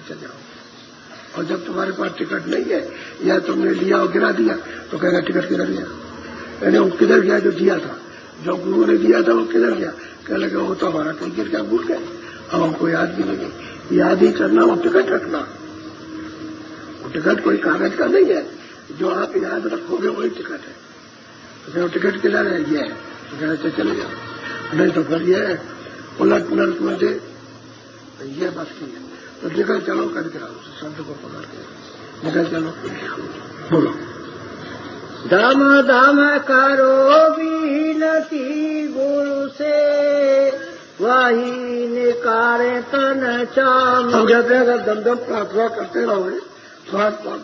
चल जाओ। और जब तुम्हारे पास टिकट नहीं है, या तुमने लिया और गिरा दिया, तो कहेगा टिकट किधर गया? यानी वो किधर गया जो दिया था, जो गुरु ने दिया था वो किधर गया? कह लगे वो तो हमारा कहीं गिर गया, भूल गए, अब हमको याद भी नहीं। याद ही करना, वो टिकट रखना। वो टिकट कोई कागज का नहीं है, जो आप याद रखोगे वही टिकट है। तो टिकट किधर है? ये है, तो कहते चले जाओ, नहीं तो फिर ये उलट पुलट में दे, ये बस की है। तो निकल चलो करके आओ, शब्द को पकड़ के निकल चलो, बोलो। दम दम करो विनती गुरु से, वही निकारे तन चाम। हम कहते हैं अगर दम दम प्रार्थना करते रहोगे, स्वास्थ्य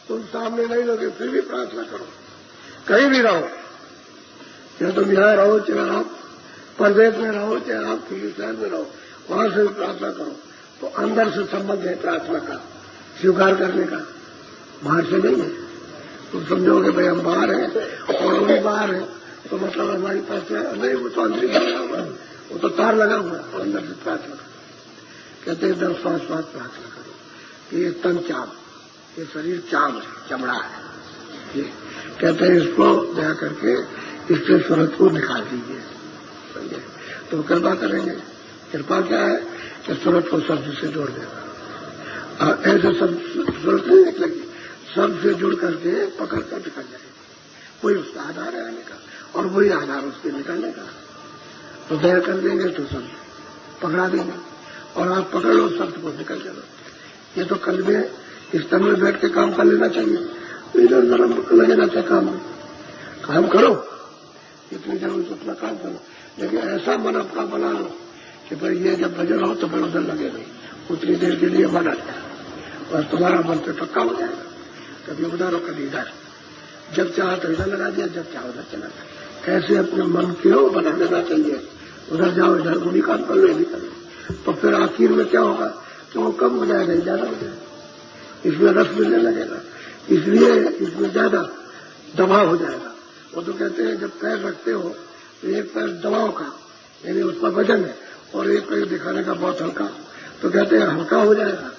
तुम सामने नहीं लोगे, फिर भी प्रार्थना करो, कहीं भी रहो, चाहे तुम यहाँ रहो, चाहे आप परदेश में रहो, चाहे आप किसी शहर में रहो, वहां से प्रार्थना करो। तो अंदर से संबंध है प्रार्थना का, स्वीकार करने का, बाहर से नहीं है। तुम समझोगे भाई हम बाहर हैं और वो भी बाहर है, तो मतलब हमारी पास नहीं, वो तो अंदर लगा हुआ है, वो तो तार लगा हुआ है, अंदर से प्रार्थना करो। कहते हैं 10 श्वास प्रार्थना करो। ये तन चाम, ये शरीर चाम है, चमड़ा है। ये कहते हैं इसको दया करके इससे सूरत को निकाल दीजिए, समझे? तो कृपा करेंगे। कृपा क्या है कि सूरत को शब्द से जोड़ देगा। ऐसे सूरत नहीं निकलेगी, शब्द से जुड़ करके पकड़ कर निकल जाएगी। कोई उसका आधार है आने का और वही आधार उसके निकलने का। तो दया कर देंगे तो सब पकड़ा देंगे और आप पकड़ लो शब्द को, निकल जाओ। ये तो कल में इस तरह में बैठ के काम कर लेना चाहिए, इधर उधर लगेना चाहिए काम करो, इतनी जरूरत उतना काम करो। लेकिन ऐसा मन अपना बना लो कि भाई ये जब भजन हो तो फिर उधर लगे नहीं, उतनी देर के लिए मन आता है और तुम्हारा मन पे पक्का हो जाएगा। कभी उधर और कभी इधर, जब चाहो तो इधर लगा दिया, जब चाहो उधर चला गया। ऐसे अपने मन को बना देना चाहिए। उधर जाओ, इधर वो भी काम कर लो, ये भी कर लो। तो फिर आखिर में क्या होगा कि वो कम हो जाएगा, ज्यादा हो जाएगा, इसमें रस मिलने लगेगा, इसलिए इसमें ज्यादा दबाव हो जाएगा। वो तो कहते हैं जब पैर रखते हो तो एक पैर दबाव का, यानी उसका वजन है, और एक पैर दिखाने का बहुत हल्का, तो कहते हैं हल्का हो जाएगा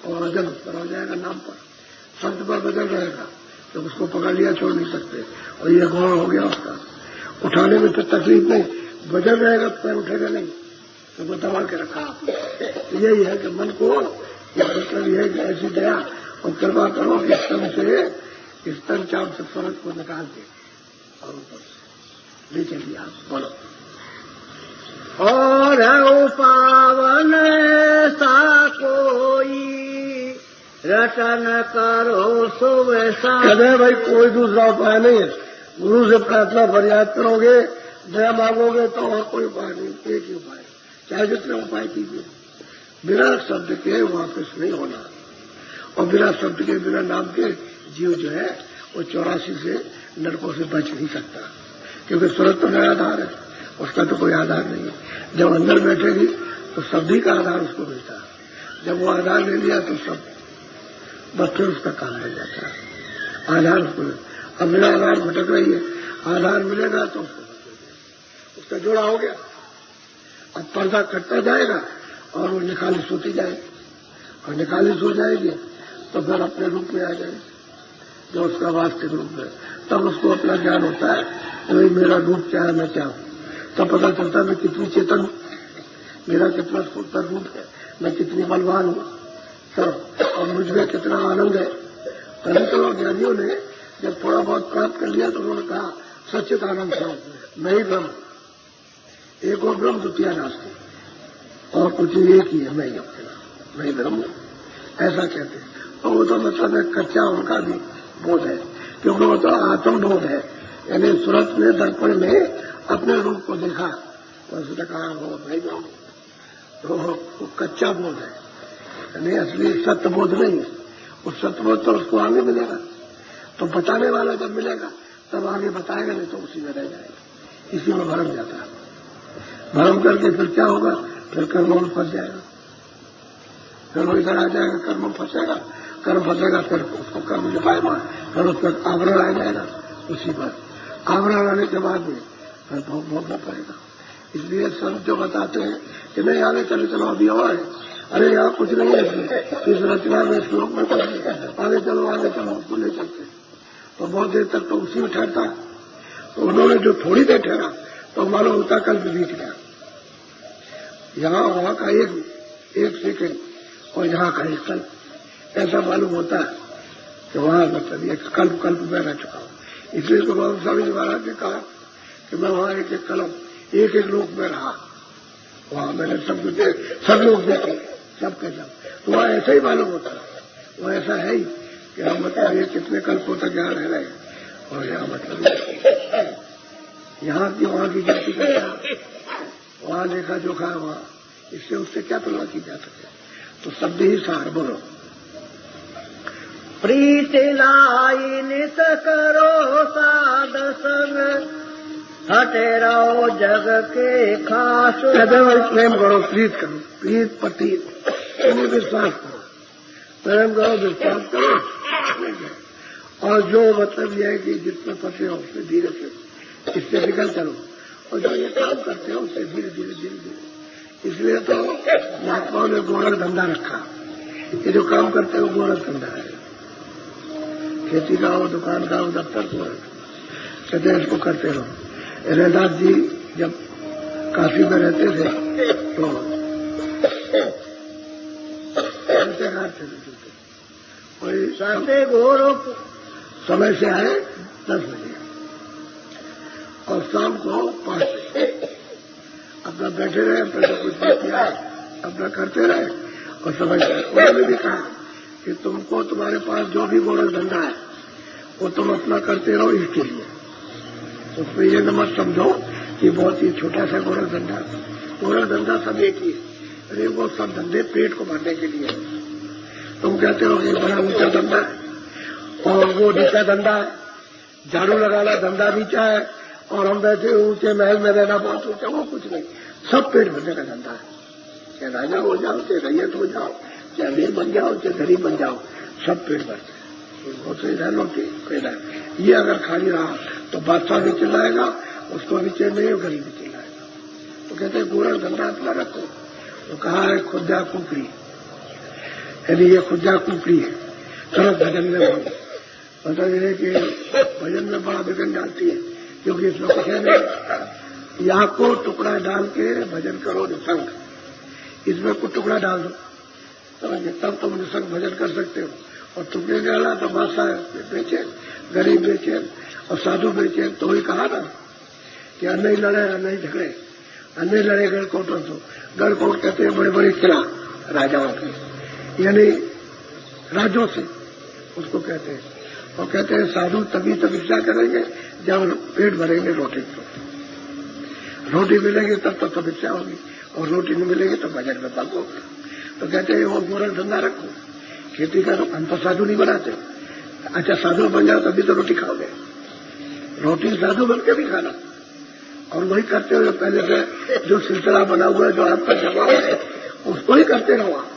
और वजन उस पर हो जाएगा, नाम पर शब्द पर वजन रहेगा। तो उसको पकड़ लिया, छोड़ नहीं सकते। और ये गौर हो गया उसका, उठाने में तो तकलीफ नहीं, वजन रहेगा पैर उठेगा नहीं, तो वो दबा के रखा। तो यही है कि मन को मतलब यह है कि ऐसी दया और कृपा करो कि स्तन से, स्तन चाप से फर्क को निकाल दे और ऊपर से ले चलिए। आप बोलो। और पावन सा कोई रटन करो सुबह सा। कहते भाई कोई दूसरा उपाय नहीं है, गुरु से प्रार्थना फरियाद करोगे, दया मांगोगे तो और कोई उपाय नहीं, एक ही उपाय, चाहे जितने उपाय कीजिए। बिना शब्द के वापस नहीं होना, और बिना शब्द के, बिना नाम के जीव जो है वो 84 से नरकों से बच नहीं सकता, क्योंकि सूरत तो निराधार है, उसका तो कोई आधार नहीं है। जब अंदर बैठेगी तो शब्द ही का आधार उसको मिलता है। जब वो आधार ले लिया तो सब बस फिर उसका काम मिल जाता है, आधार उसको। अब बिना आधार भटक रही है, आधार मिलेगा तो उसका जोड़ा हो गया। अब पर्दा कटता जाएगा और वो निकालिश होती जाएगी, और निकालिश हो जाएगी तो फिर अपने रूप में आ जाएगी, जो उसका वास्तविक रूप है। तब उसको अपना ज्ञान होता है कि भाई मेरा रूप क्या है, मैं क्या हूं। तब पता चलता है मैं कितनी चेतन हूं, मेरा कितना सुंदर रूप है, मैं कितनी बलवान हूं सब, और मुझमें कितना आनंद है। तभी तो ज्ञानियों ने जब थोड़ा बहुत प्राप्त कर लिया तो उन्होंने कहा सच्चित आनंद स्वरूप मैं ही ब्रह्म, एक और ब्रह्म द्वितीय नास्ति, और कुछ एक ही है, मैं ही अकेला, मैं ब्रह्म, ऐसा कहते हैं। तो वो तो मतलब है कच्चा उनका भी बोध है, क्योंकि वो तो आत्मबोध है, यानी सूरत ने दर्पण में अपने रूप को देखा तो उसने कहा हो भाई ब्रह्म, तो वो कच्चा बोध है, यानी असली सत्य बोध नहीं है। उस सत्य बोध तो उसको आगे मिलेगा, तो बताने वाला जब मिलेगा तब आगे बताएगा, नहीं तो उसी में रह जाएगा, इसी में भरम जाता है। भरम करके फिर क्या होगा, फिर कर्म में फंस जाएगा, फिर वो इधर आ जाएगा, कर्म में फंसेगा, कर्म फंसेगा, फिर उसको कर्म जपाएगा, फिर उस पर आवरण आ जाएगा, उसी पर आवरण आने के बाद में फिर भोग भोगना पड़ेगा। इसलिए सब जो बताते हैं कि नहीं आगे चले चलो अभी और है, अरे यहाँ कुछ नहीं है, इस रचना में श्लोक में कुछ आगे चलो उसको ले चलते, तो बहुत देर तक तो उसी में ठहरता है। तो उन्होंने जो थोड़ी देर ठहरा तो मालूम होता कल्प बीत गया, यहाँ वहां का एक सेकंड और यहाँ का एक कल्प, ऐसा मालूम होता है कि वहां मतलब एक कल्प में रह चुका हूं। इसलिए तो बाबू स्वामी जी महाराज ने कहा कि मैं वहां एक कल्प एक लोक में रहा, वहां मैंने सब लोग देखे, सबके सब, तो वहां ऐसा ही मालूम होता है, वो ऐसा है ही कि हम मतलब ये कितने कल्पों तक यहाँ रह रहे हैं, और यहाँ मतलब यहाँ की वहां की जाति का क्या, वहां देखा जो खा वहां, इससे उससे क्या तुलना की जा सके। तो शब्द ही सार बोलो। प्रीति लाई नित करो साधसन, हटे रहो जग के खास। कहते भाई प्रेम करो, प्रीत करो, प्रीत पति तुम्हें विश्वास करो, प्रेम करो, विश्वास करो। और जो मतलब यह है कि जिसमें फंसे हो उससे धीरे से इससे निकल चलो, और जो ये काम करते हो उससे धीरे धीरे धीरे धीरे। इसलिए तो महात्माओं ने गोरख धंधा रखा। ये जो काम करते हो गोरख धंधा है, खेती का हो, दुकान का हो, दफ्तर को कहते हैं इसको करते रहो। रैदास जी जब काशी में रहते थे तो साथे गोरो समय से आए 10 बजे और शाम को 5 बजे अपना बैठे रहे, अपना कुछ नहीं किया, अपना करते रहे। और समय से उन्होंने भी कहा कि तुमको तुम्हारे पास जो भी गोरख धंधा है वो तुम अपना करते रहो इसके लिए। उसमें ये न मत समझो कि बहुत ही छोटा सा गोरख धंधा सब एक ही है। अरे वो सब धंधे पेट को भरने के लिए। तुम कहते हो कि बड़ा ऊंचा धंधा है और वो नीचा धंधा है, झाड़ू लगाना धंधा नीचा है और हम वैसे ऊंचे महल में रहना बहुत ऊंचा, वो कुछ नहीं, सब पेट भरने का धंधा है। चाहे राजा हो जाओ, चाहे रैयत हो जाओ, चाहे अमीर बन जाओ, चाहे गरीब बन जाओ, सब पेट भरते हैं। ये अगर खाली रहा तो बादशाह भी चिल्लाएगा, उसको भी चैन नहीं, गरीब भी चिल्लाएगा। तो कहते हैं गोरख धंधा अपना रखो। तो कहा है खुदा कुकरी, यदि ये खुदा कुकरी है चलो भजन में बढ़ो। मतलब ये कि भजन में बड़ा विघ्न डालती है, क्योंकि इसमें कुछ है नहीं। यहाँ को टुकड़ा डाल के भजन करो निसंग, इसमें कुछ टुकड़ा डाल दो समझे, तब तुम निसंग भजन कर सकते हो। और टुकड़े डाला तो बादशाह बेचैन, गरीब बेचैन और साधु बेचैन। तो ही कहा ना कि अन्य लड़े अन्य झगड़े, अन्य लड़े गढ़कोटों से। गढ़कोट कहते हैं बड़े बड़े किला राजाओं के, यानी राज्यों से उसको कहते हैं। और कहते हैं साधु तभी तपस्या करेंगे जब पेट भरेंगे रोटी से। रोटी मिलेगी तब तो तपस्या होगी, और रोटी नहीं मिलेगी तो भजन में पक होगा। तो कहते हैं वो गोरख धंधा रखो, खेती करो। हम तो साधु नहीं बनाते। अच्छा साधु बन जाओ तभी तो रोटी खाओगे, रोटी साधु बन के भी खाना। और वही करते हो जो पहले से जो सिलसिला बना हुआ है, जो आपका जवाब है उसको ही करते रहो। आप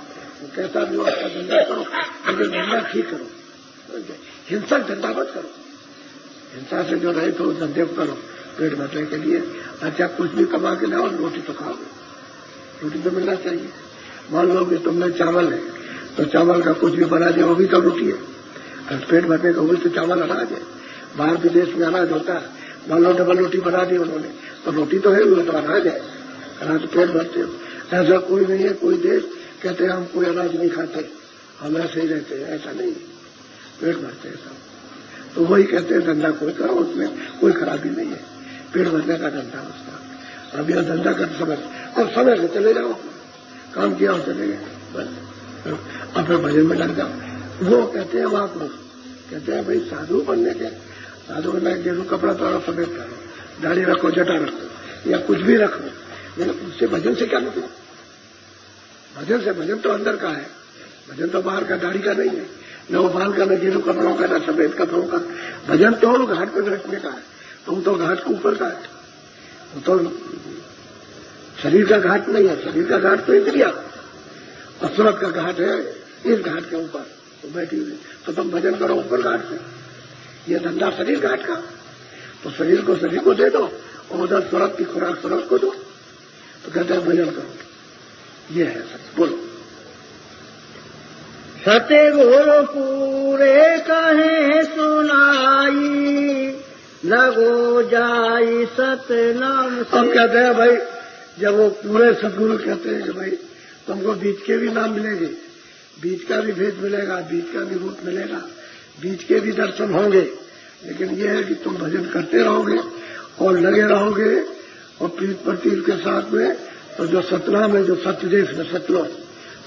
कैसा भी हो आपका धंधा करो, लेकिन धंधा ठीक करो, हिंसक धंधा मत करो। हिंसा से जो रहे तो उस धंधे को करो पेट भरने के लिए। अच्छा कुछ भी कमा के लाओ, रोटी तो खाओगे, रोटी तो मिलना चाहिए। मान लो कि तुमने चावल है तो चावल का कुछ भी बना दिया, वो भी तो रोटी है। और पेट भरने का वो तो चावल अनाज है। बाहर विदेश में अनाज होता है, मान लो डबल रोटी बना दी उन्होंने, तो रोटी तो है, वो तो अनाज है, अनाज पेट भरते हो। ऐसा कोई नहीं है, कोई देश कहते हैं हम कोई अनाज नहीं खाते, हम ऐसे ही रहते हैं, ऐसा नहीं, पेट भरते हैं सब। तो वही कहते हैं धंधा कोई करो, उसमें कोई खराबी नहीं है, पेट भरने का धंधा उसका। अब यह धंधा कर समझ और समय से चले जाओ, काम किया और चले गए बस, और फिर भजन में लग जाओ। वो कहते हैं वहां को कहते हैं भाई साधु बनने के, साधु बनने के गेरू कपड़ा तो सफेद करो, दाढ़ी रखो, जटा रखो या कुछ भी रखो, लेकिन उससे भजन से क्या मतलब? भजन से, भजन तो अंदर का है, भजन तो बाहर का, दाढ़ी का नहीं है, न वो बाल का, न गेरू कपड़ों का, न सफेद कपड़ों का। भजन तो घाट पर बैठने का है, तुम तो घाट के ऊपर का है, वो तो शरीर का घाट नहीं है। शरीर का घाट तो इंद्रिया, और सूरत का घाट है इस घाट के ऊपर तो बैठी हुई। तो तुम भजन करो ऊपर घाट से। ये धंधा शरीर घाट का, तो शरीर को दे दो और उधर सूरत की खुराक सूरत को दो। तो कहते हैं भजन करो, ये है सब। बोलो सते गुरु पूरे कहे सुनाई, लगो जाई सतनाम से। हम कहते हैं भाई, जब वो पूरे सदगुरु कहते हैं कि भाई तुमको बीच के भी नाम मिलेंगे, बीच का भी भेद मिलेगा, बीच का भी रूप मिलेगा, बीच के भी दर्शन होंगे, लेकिन ये है कि तुम भजन करते रहोगे और लगे रहोगे और प्रीत प्रतीत के साथ में, तो जो सतनाम है, जो सत्यदेश में सतलोक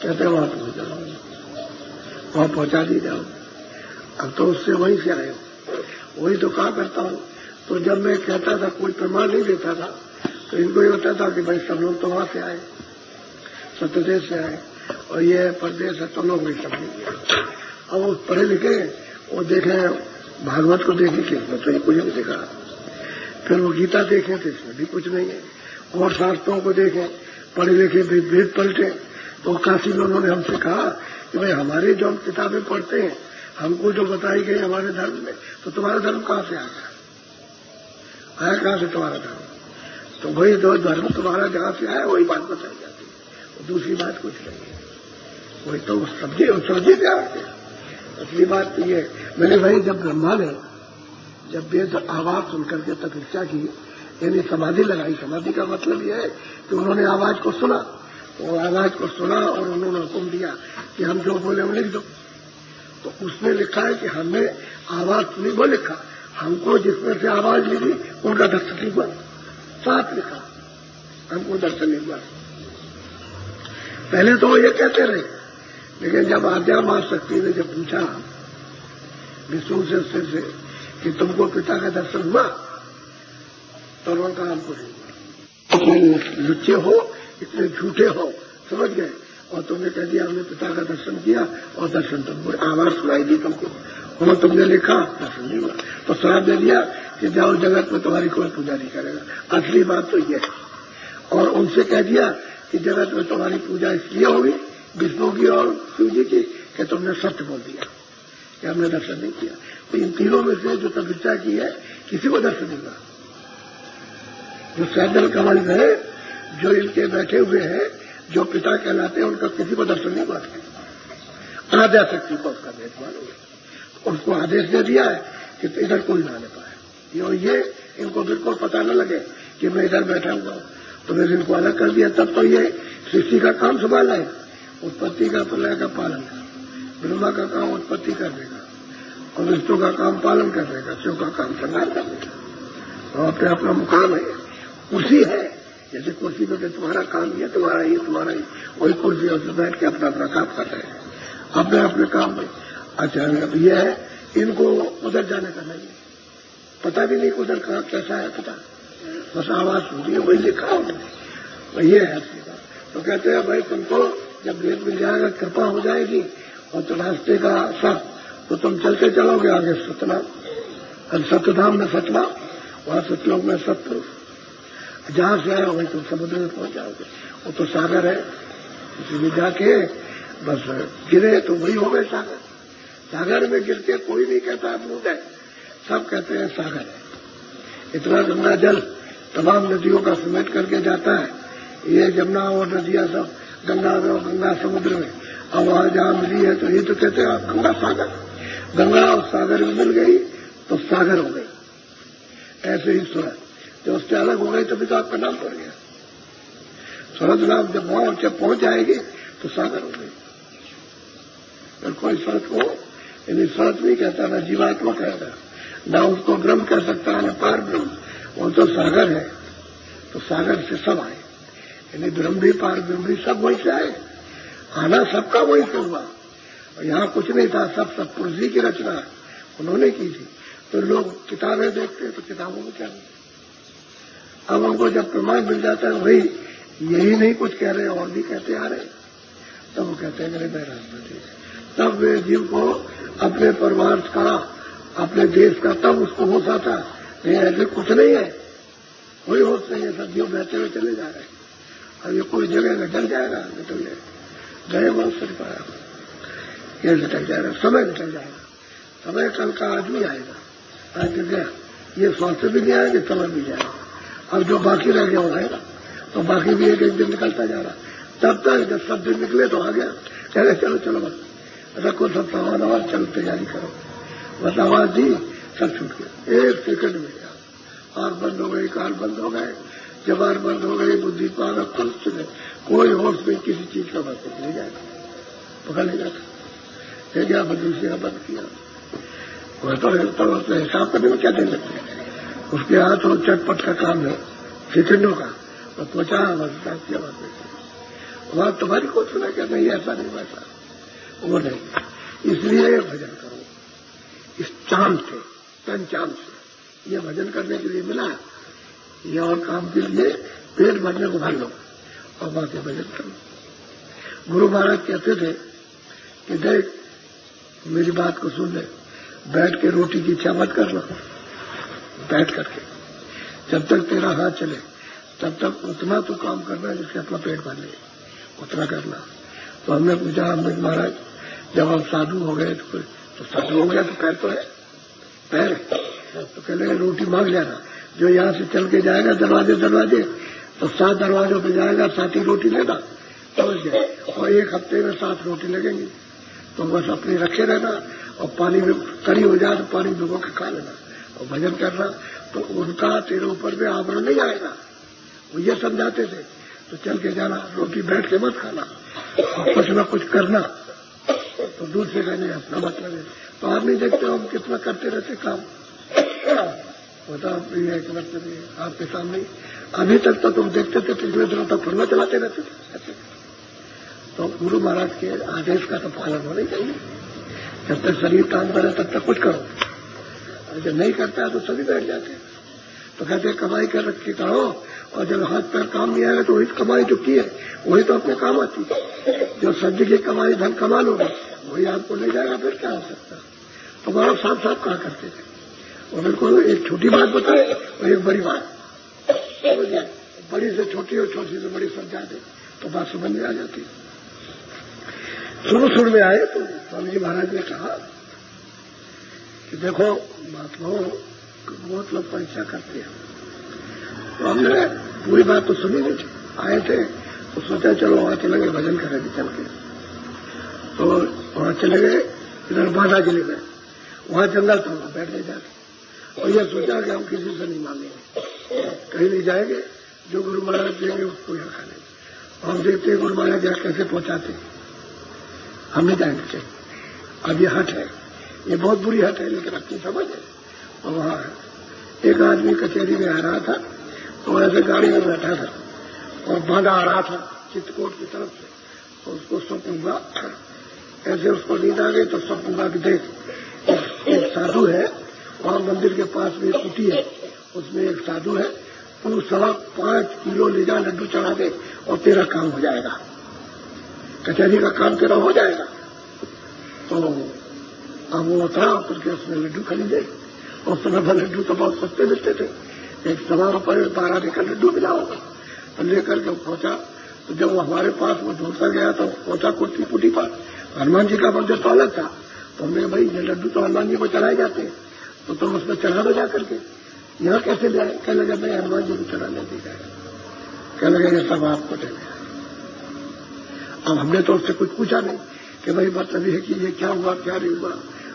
कहते हैं वहां पहुंच जाओगे, वहां पहुंचा दी जाओ। अब तो उससे वहीं से आए हो, वही तो कहा करता हूं। तो जब मैं कहता था कोई प्रमाण नहीं देता था, तो इनको ये होता था कि भाई सब लोग तो वहां से आए, सत्यदेश से आए, और ये परदेश है तो लोग नहीं समझेंगे। अब वो पढ़े लिखे वो देखे भागवत को देखे कि तो ये कुछ नहीं देखा, फिर वो गीता देखें तो इसमें भी कुछ नहीं है, और शास्त्रों को देखें, पढ़े लिखे वेद पलटे। तो काशी में उन्होंने हमसे कहा कि भाई हमारे जो हम किताबें पढ़ते हैं, हमको जो बताई गई हमारे धर्म में, तो तुम्हारा धर्म कहाँ से आया कहाँ से तुम्हारा धर्म? तो वही दो धर्म तुम्हारा जहाँ से आया वही बात बताई जाती है, दूसरी बात कुछ नहीं है। वही तो समझे क्या आते हैं। असली बात तो ये, मैंने भाई जब ब्रह्मा ने जब वेद आवाज सुनकर के तपस्या की, यानी समाधि लगाई, समाधि का मतलब यह है कि उन्होंने आवाज को सुना, तो आवाज को सुना और उन्होंने हुक्म दिया कि हम जो बोले वो लिख दो। तो उसने लिखा है कि हमने आवाज सुनी वो लिखा, हमको जिसमें से आवाज मिली उनका दर्शन नहीं हुआ, साथ लिखा, हमको दर्शन नहीं हुआ। पहले तो वो ये कहते रहे, लेकिन जब आद्या मां शक्ति ने जब पूछा विष्णु से कि तुमको पिता का दर्शन हुआ, तो उन्होंने कहा हमको नहीं हुआ। इतने लुच्चे हो, इतने झूठे हो, समझ गए, और तुमने कह दिया हमने पिता का दर्शन किया और दर्शन तुमको आवाज सुनाई दी तुमको, और तुमने लिखा दर्शन नहीं हुआ, तो श्राप दे दिया कि जाओ जगत में तुम्हारी कोई पूजा नहीं करेगा। असली बात तो ये है। और उनसे कह दिया कि जगत में तुम्हारी पूजा इसलिए होगी विष्णु की और शिव जी की कि तुमने सत्य बोल दिया कि हमने दर्शन नहीं किया। तो इन तीनों में से जो तपस्या की है किसी को दर्शन नहीं हुआ। जो सैदल कमल है, जो इनके बैठे हुए हैं, जो पिता कहलाते हैं, उनका किसी को दर्शन नहीं हुआ। आद्या शक्ति को उसका भेद मालूम, उसको आदेश दे दिया है कि तो इधर कोई ना ले पाए, ये इनको बिल्कुल पता न लगे कि मैं इधर बैठा हुआ हूं, तो फिर इनको अलग कर दिया। तब तो ये सृष्टि का काम संभाला है, उत्पत्ति का प्रलय का पालन का, ब्रह्मा का काम उत्पत्ति करने का, और विष्णु का काम पालन करने का, शिव का काम संहार करने का, और अपने अपना मुकाम है, कुर्सी है। जैसे कुर्सी पे तुम्हारा काम ये तुम्हारा ही, वही कुर्सी है, उसमें बैठ के अपना अपना काम कर रहे हैं अपने अपने काम में। अच्छा, ये है, इनको उधर जाने का नहीं, पता भी नहीं उधर कहाँ कैसा है पता, बस आवाज सुनती है वही लिखा उन्होंने, ये है असली बात। तो कहते हैं भाई तुमको जब वेद मिल जाएगा, कृपा हो जाएगी, और तो रास्ते का सब, तो तुम चलते चलोगे आगे सतनाम, सत्यधाम में सतनाम, वहां सतलोक में सतपुरुष, जहां से आए वहीं तुम समुद्र में पहुंच जाओगे, वो तो सागर है। इसलिए जाके बस गिरे तो वही हो गए सागर। सागर में गिर के कोई नहीं कहता अमृत है, सब कहते हैं सागर है। इतना गंगा जल तमाम नदियों का समेट करके जाता है, ये जमुना और नदियां सब गंगा में और गंगा समुद्र में, अब वहां जहां मिली है तो ये तो कहते हैं गंगा सागर, गंगा और सागर में मिल गई तो सागर हो गई। ऐसे ही सूरज जब उससे अलग हो गई तभी तो आपका नाम पड़ गया। सूरज नाम जब वहां जब पहुंच जाएगी तो सागर हो गई। फिर कोई सूरज को यदि सूरज नहीं कहता, ना जीवात्मा कहता, ना उसको ब्रह्म कह सकता है, ना पार ब्रह्म, वो तो सागर है। तो सागर से सब आए, यानी ब्रह्म भी पार ब्रह्म भी सब वहीं से आए, आना सबका वहीं से हुआ। और यहाँ कुछ नहीं था, सब पुरुष जी की रचना उन्होंने की थी। तो लोग किताबें देखते तो किताबों में क्या नहीं, अब उनको जब प्रमाण मिल जाता है वही यही नहीं कुछ कह रहे और भी कहते आ रहे, तब वो कहते हैं मेरे रास्ता ठीक है। तब वे जीव को अपने परिवार का, अपने देश का तब उसको होश आता, नहीं ऐसे कुछ नहीं है, कोई होश नहीं है, सब जीव बहते हुए चले जा रहे हैं। अब ये कोई जगह निकल जाएगा, निकल जाएगा, गए बहुत सर पाया, ये निकल जाएगा, समय निकल जाएगा, समय कल का आज भी आएगा, आज गया, ये स्वास्थ्य भी नहीं आएगा, समय भी जाएगा। अब जो बाकी रह गया वो आएगा, तो बाकी भी एक एक दिन निकलता जा रहा। तब तक जब सब दिन निकले तो आ गया, चले चलो चलो बस रखो सब सामान और चलो तैयारी करो, बस आवाज दी सब छूट गया, एक सेकंड में गया। आंख बंद हो गई, कान बंद हो गए, जबान बंद हो गई, बुद्धि पाना कुछ नहीं, कोई होश में किसी चीज का बस नहीं जाएगा, पकड़ नहीं जाता। ये क्या दूसरे बंद किया, वह तो हिसाब करने में क्या देने लगते हैं, उसके हाथ और चटपट का काम है, सेकंडों का, तो पहुंचा बस किया बात वहां तुम्हारी को सुना क्या नहीं, ऐसा नहीं वैसा वो नहीं। इसलिए भजन करो इस चांद से, तन चांद से, ये भजन करने के लिए मिला, ये और काम के लिए पेट भरने को भर लो और बाकी भजन करो। गुरु महाराज कहते थे कि देख मेरी बात को सुन ले, बैठ के रोटी की इच्छा मत कर लो, बैठ करके जब तक तेरा हाथ चले तब तक उतना तो काम करना है जिससे अपना पेट भर ले, उतना करना। तो हमने पूछा, हमने महाराज जब हम साधु हो गए तो साधु हो गया तो पैर तो है, पैर है, तो कह लगे रोटी मांग लेना। जो यहाँ से चल के जाएगा दरवाजे तो 7 दरवाजों पे जाएगा, 7 ही रोटी लेना, समझ गए। और 1 हफ्ते में 7 रोटी लगेंगी, तो बस अपनी रखे रहना। और पानी में कड़ी हो जाए तो पानी भिगो के खा लेना और भजन करना, तो उनका तेरे ऊपर में आवरण नहीं आएगा। वो ये समझाते थे। तो चल के जाना, रोटी बैठ के मत खाना और कुछ न कुछ करना। तो दूसरे का नहीं अपना मतलब है। तो आप नहीं देखते हम कितना करते रहते काम, बताओ ये एक मतलब है आपके सामने। अभी तक तो तुम देखते थे, पिछले दिनों तक फिल्में चलाते रहते थे। तो गुरु महाराज के आदेश का तो पालन होना ही चाहिए। जब तक शरीर काम करे तब तक कुछ करो, और जब नहीं करता है तो सभी बैठ जाते हैं। तो कहते हैं कमाई कर रखी करो, और जब हाथ पैर काम नहीं आएगा तो वही कमाई जो की है वही तो अपने काम आती है। जो सब्जी की कमाई धन कमा लोगे वही आपको ले जाएगा, फिर क्या हो सकता। तो बड़ा साफ साफ कहा करते थे। और बिल्कुल एक छोटी बात बताए और एक बड़ी बात, बड़ी से छोटी और छोटी से बड़ी समझा दे तो बात समझ में आ जाती। शुरू में आए तो स्वामी जी महाराज ने कहा कि देखो महात्माओं बहुत लोग परीक्षा करते हैं। तो हमने पूरी बात तो सुनी नहीं थी, आए थे तो सोचा चलो वहां चले गए, भजन करेंगे चल के। तो वहां चले गए, इधर बाधा चले गए, वहां जंगल था, वहां बैठ गए जाके। और यह सोचा कि हम किसी से नहीं मांगेंगे, कहीं नहीं जाएंगे, जो गुरु महाराज देंगे उसको यहाँ खा लेंगे। हम देखते हैं गुरु महाराज यहाँ कैसे पहुंचाते, हम नहीं जाएंगे कहीं। अब ये हट है, ये बहुत बुरी हट है, लेकिन अपनी समझ है। और वहां एक आदमी कचहरी में आ रहा था, तो ऐसे गाड़ी में बैठा था और बांधा आ रहा था चित्रकूट की तरफ से। तो उसको स्वप्न हुआ, ऐसे उसको नींद आ गई तो स्वप्न हुआ कि देख एक साधु है, वहां मंदिर के पास में एक कुटी है, उसमें एक साधु है, तू 5.5 किलो ले जा, लड्डू चढ़ा दे और तेरा काम हो जाएगा, कचहरी का काम तेरा हो जाएगा। तो अब वो था करके उसने लड्डू खरीदे। और समय पर लड्डू तो बहुत सस्ते मिलते थे, 1.25 रुपये 12 का लड्डू मिला होगा। तो लेकर के पहुंचा, तो जब वो हमारे पास वो ढूंढता गया तो पहुंचा कुटी पास, हनुमान जी का मंदिर तो अलग था। तो हमने भाई ये लड्डू तो हनुमान जी को चढ़ाए जाते हैं, तो तुम उसमें चढ़ा दो जा करके, यहाँ कैसे ले आए? कह लगे मैं हनुमान जी को चढ़ाने दी जाए, कह लगे ये सब आपको देने। अब हमने तो उससे कुछ पूछा नहीं कि भाई मतलब ये कि ये क्या हुआ क्या नहीं हुआ।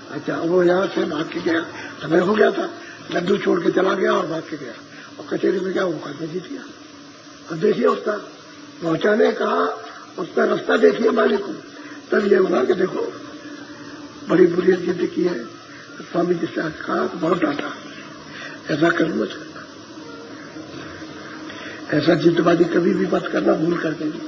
अच्छा, वो यहाँ से भाग के गया, समय हो गया था, लड्डू छोड़ के चला गया और भाग के गया, और कचहरी में गया, वो मुकदमा जीत गया। अब देखिए उसका पहुंचाने का उसका रास्ता देखिए मालिक को। तब ये हुआ कि देखो बड़ी बुरी जिद की है। तो स्वामी जी से कहा तो बहुत डांटा, ऐसा कर मत करना, ऐसा जिद्दबाजी कभी भी मत करना, भूल कर देगी।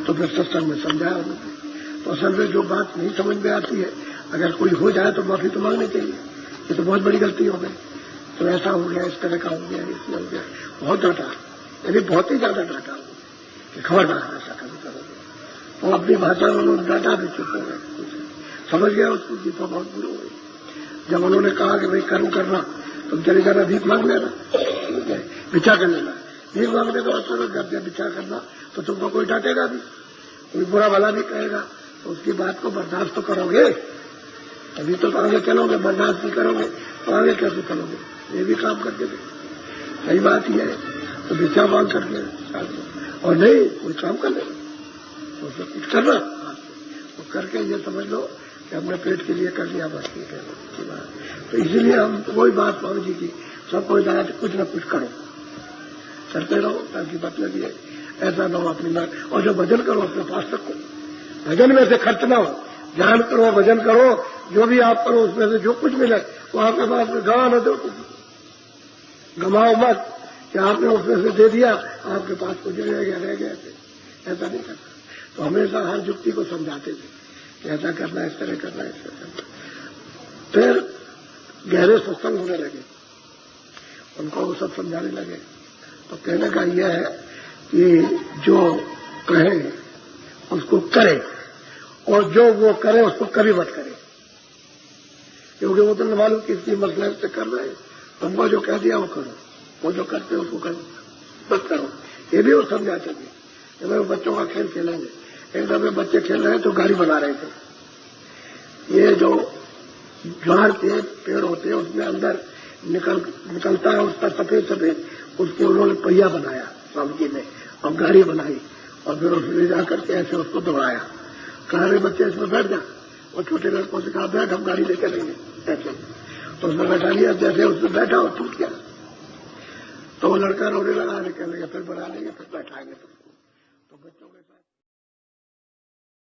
तो फिर सत्संग में समझाया उन्होंने। तो असल में जो बात नहीं समझ में आती है, अगर कोई हो जाए तो माफी तो मांगनी चाहिए। ये तो बहुत बड़ी गलती हो गई, तो ऐसा हो गया, इस तरह का हो गया, इसलिए हो गया, बहुत डांटा, यानी बहुत ही ज्यादा डांटा कि खबरदार ऐसा कभी करोगे। तो अपनी भाषा में उन्होंने डांटा भी, चुप हो गए, समझ गया उसको कि तो बहुत बुरी हो गई। जब उन्होंने कहा कि भाई कर्म करना, तुम चले जाना, भीख मांग लेना, भिक्षा कर लेना। भीख मांगने का मतलब जब भिक्षा करना तो तुमको कोई डांटेगा भी, कोई बुरा भला नहीं कहेगा, तो उसकी बात को बर्दाश्त तो करोगे, तभी तो आगे चलोगे। बर्दाश्त नहीं करोगे तो आगे कैसे चलोगे? ये भी काम करके दे, सही बात ही है। तो भिक्षा मांग करके और नहीं कोई काम कर ले, तो सब कुछ करना, तो करके ये समझ लो कि हमने पेट के लिए कर लिया, बस ठीक है की बात। तो इसीलिए हम वही बात स्वामी जी की, सबको हिदायत कुछ न कुछ करो, करते रहो, ताकि मतलब ये ऐसा न हो अपनी बात। और जो भजन करो अपने पास रखो, भजन में से खर्च ना हो, ध्यान करो, भजन करो, जो भी आप करो उसमें से जो कुछ मिले वो आपके पास में गवा न दो, गमाओ मत कि आपने उसमें से दे दिया, आपके पास कुछ रह गया, ऐसा नहीं करना। तो हमेशा हर युक्ति को समझाते थे कि ऐसा करना, इस तरह करना, इस तरह करना। फिर गहरे सत्संग होने लगे, उनको वो सब समझाने लगे। तो कहने का यह है कि जो कहे उसको करे, और जो वो करे उसको कभी मत करे, क्योंकि वो तो न मालूम किसकी मसले से कर रहे हैं। तुमको जो कह दिया वो करो, वो जो करते हैं उसको बस करो। ये भी वो समझाते थे कि भाई बच्चों का खेल खेलेंगे। एक दफे बच्चे खेल रहे तो गाड़ी बना रहे थे। ये जो ज्वार के पेड़ होते हैं उसमें अंदर निकलता है उसका सफेद सफेद, उसके उन्होंने पहिया बनाया स्वामी ने और गाड़ी बनाई और फिर उसमें ले जाकर के ऐसे उसको दौड़ाया। सारे बच्चे इसमें बैठ जा और छोटे लड़कों से कहा बैठ हम गाड़ी लेकर लेंगे ऐसे, तो उसने बैठा लिया। जैसे उसमें बैठा और टूट गया तो वो लड़का रोने लगा, कहने लगे फिर बना लेंगे फिर बैठाएंगे तुमको। तो बच्चों के साथ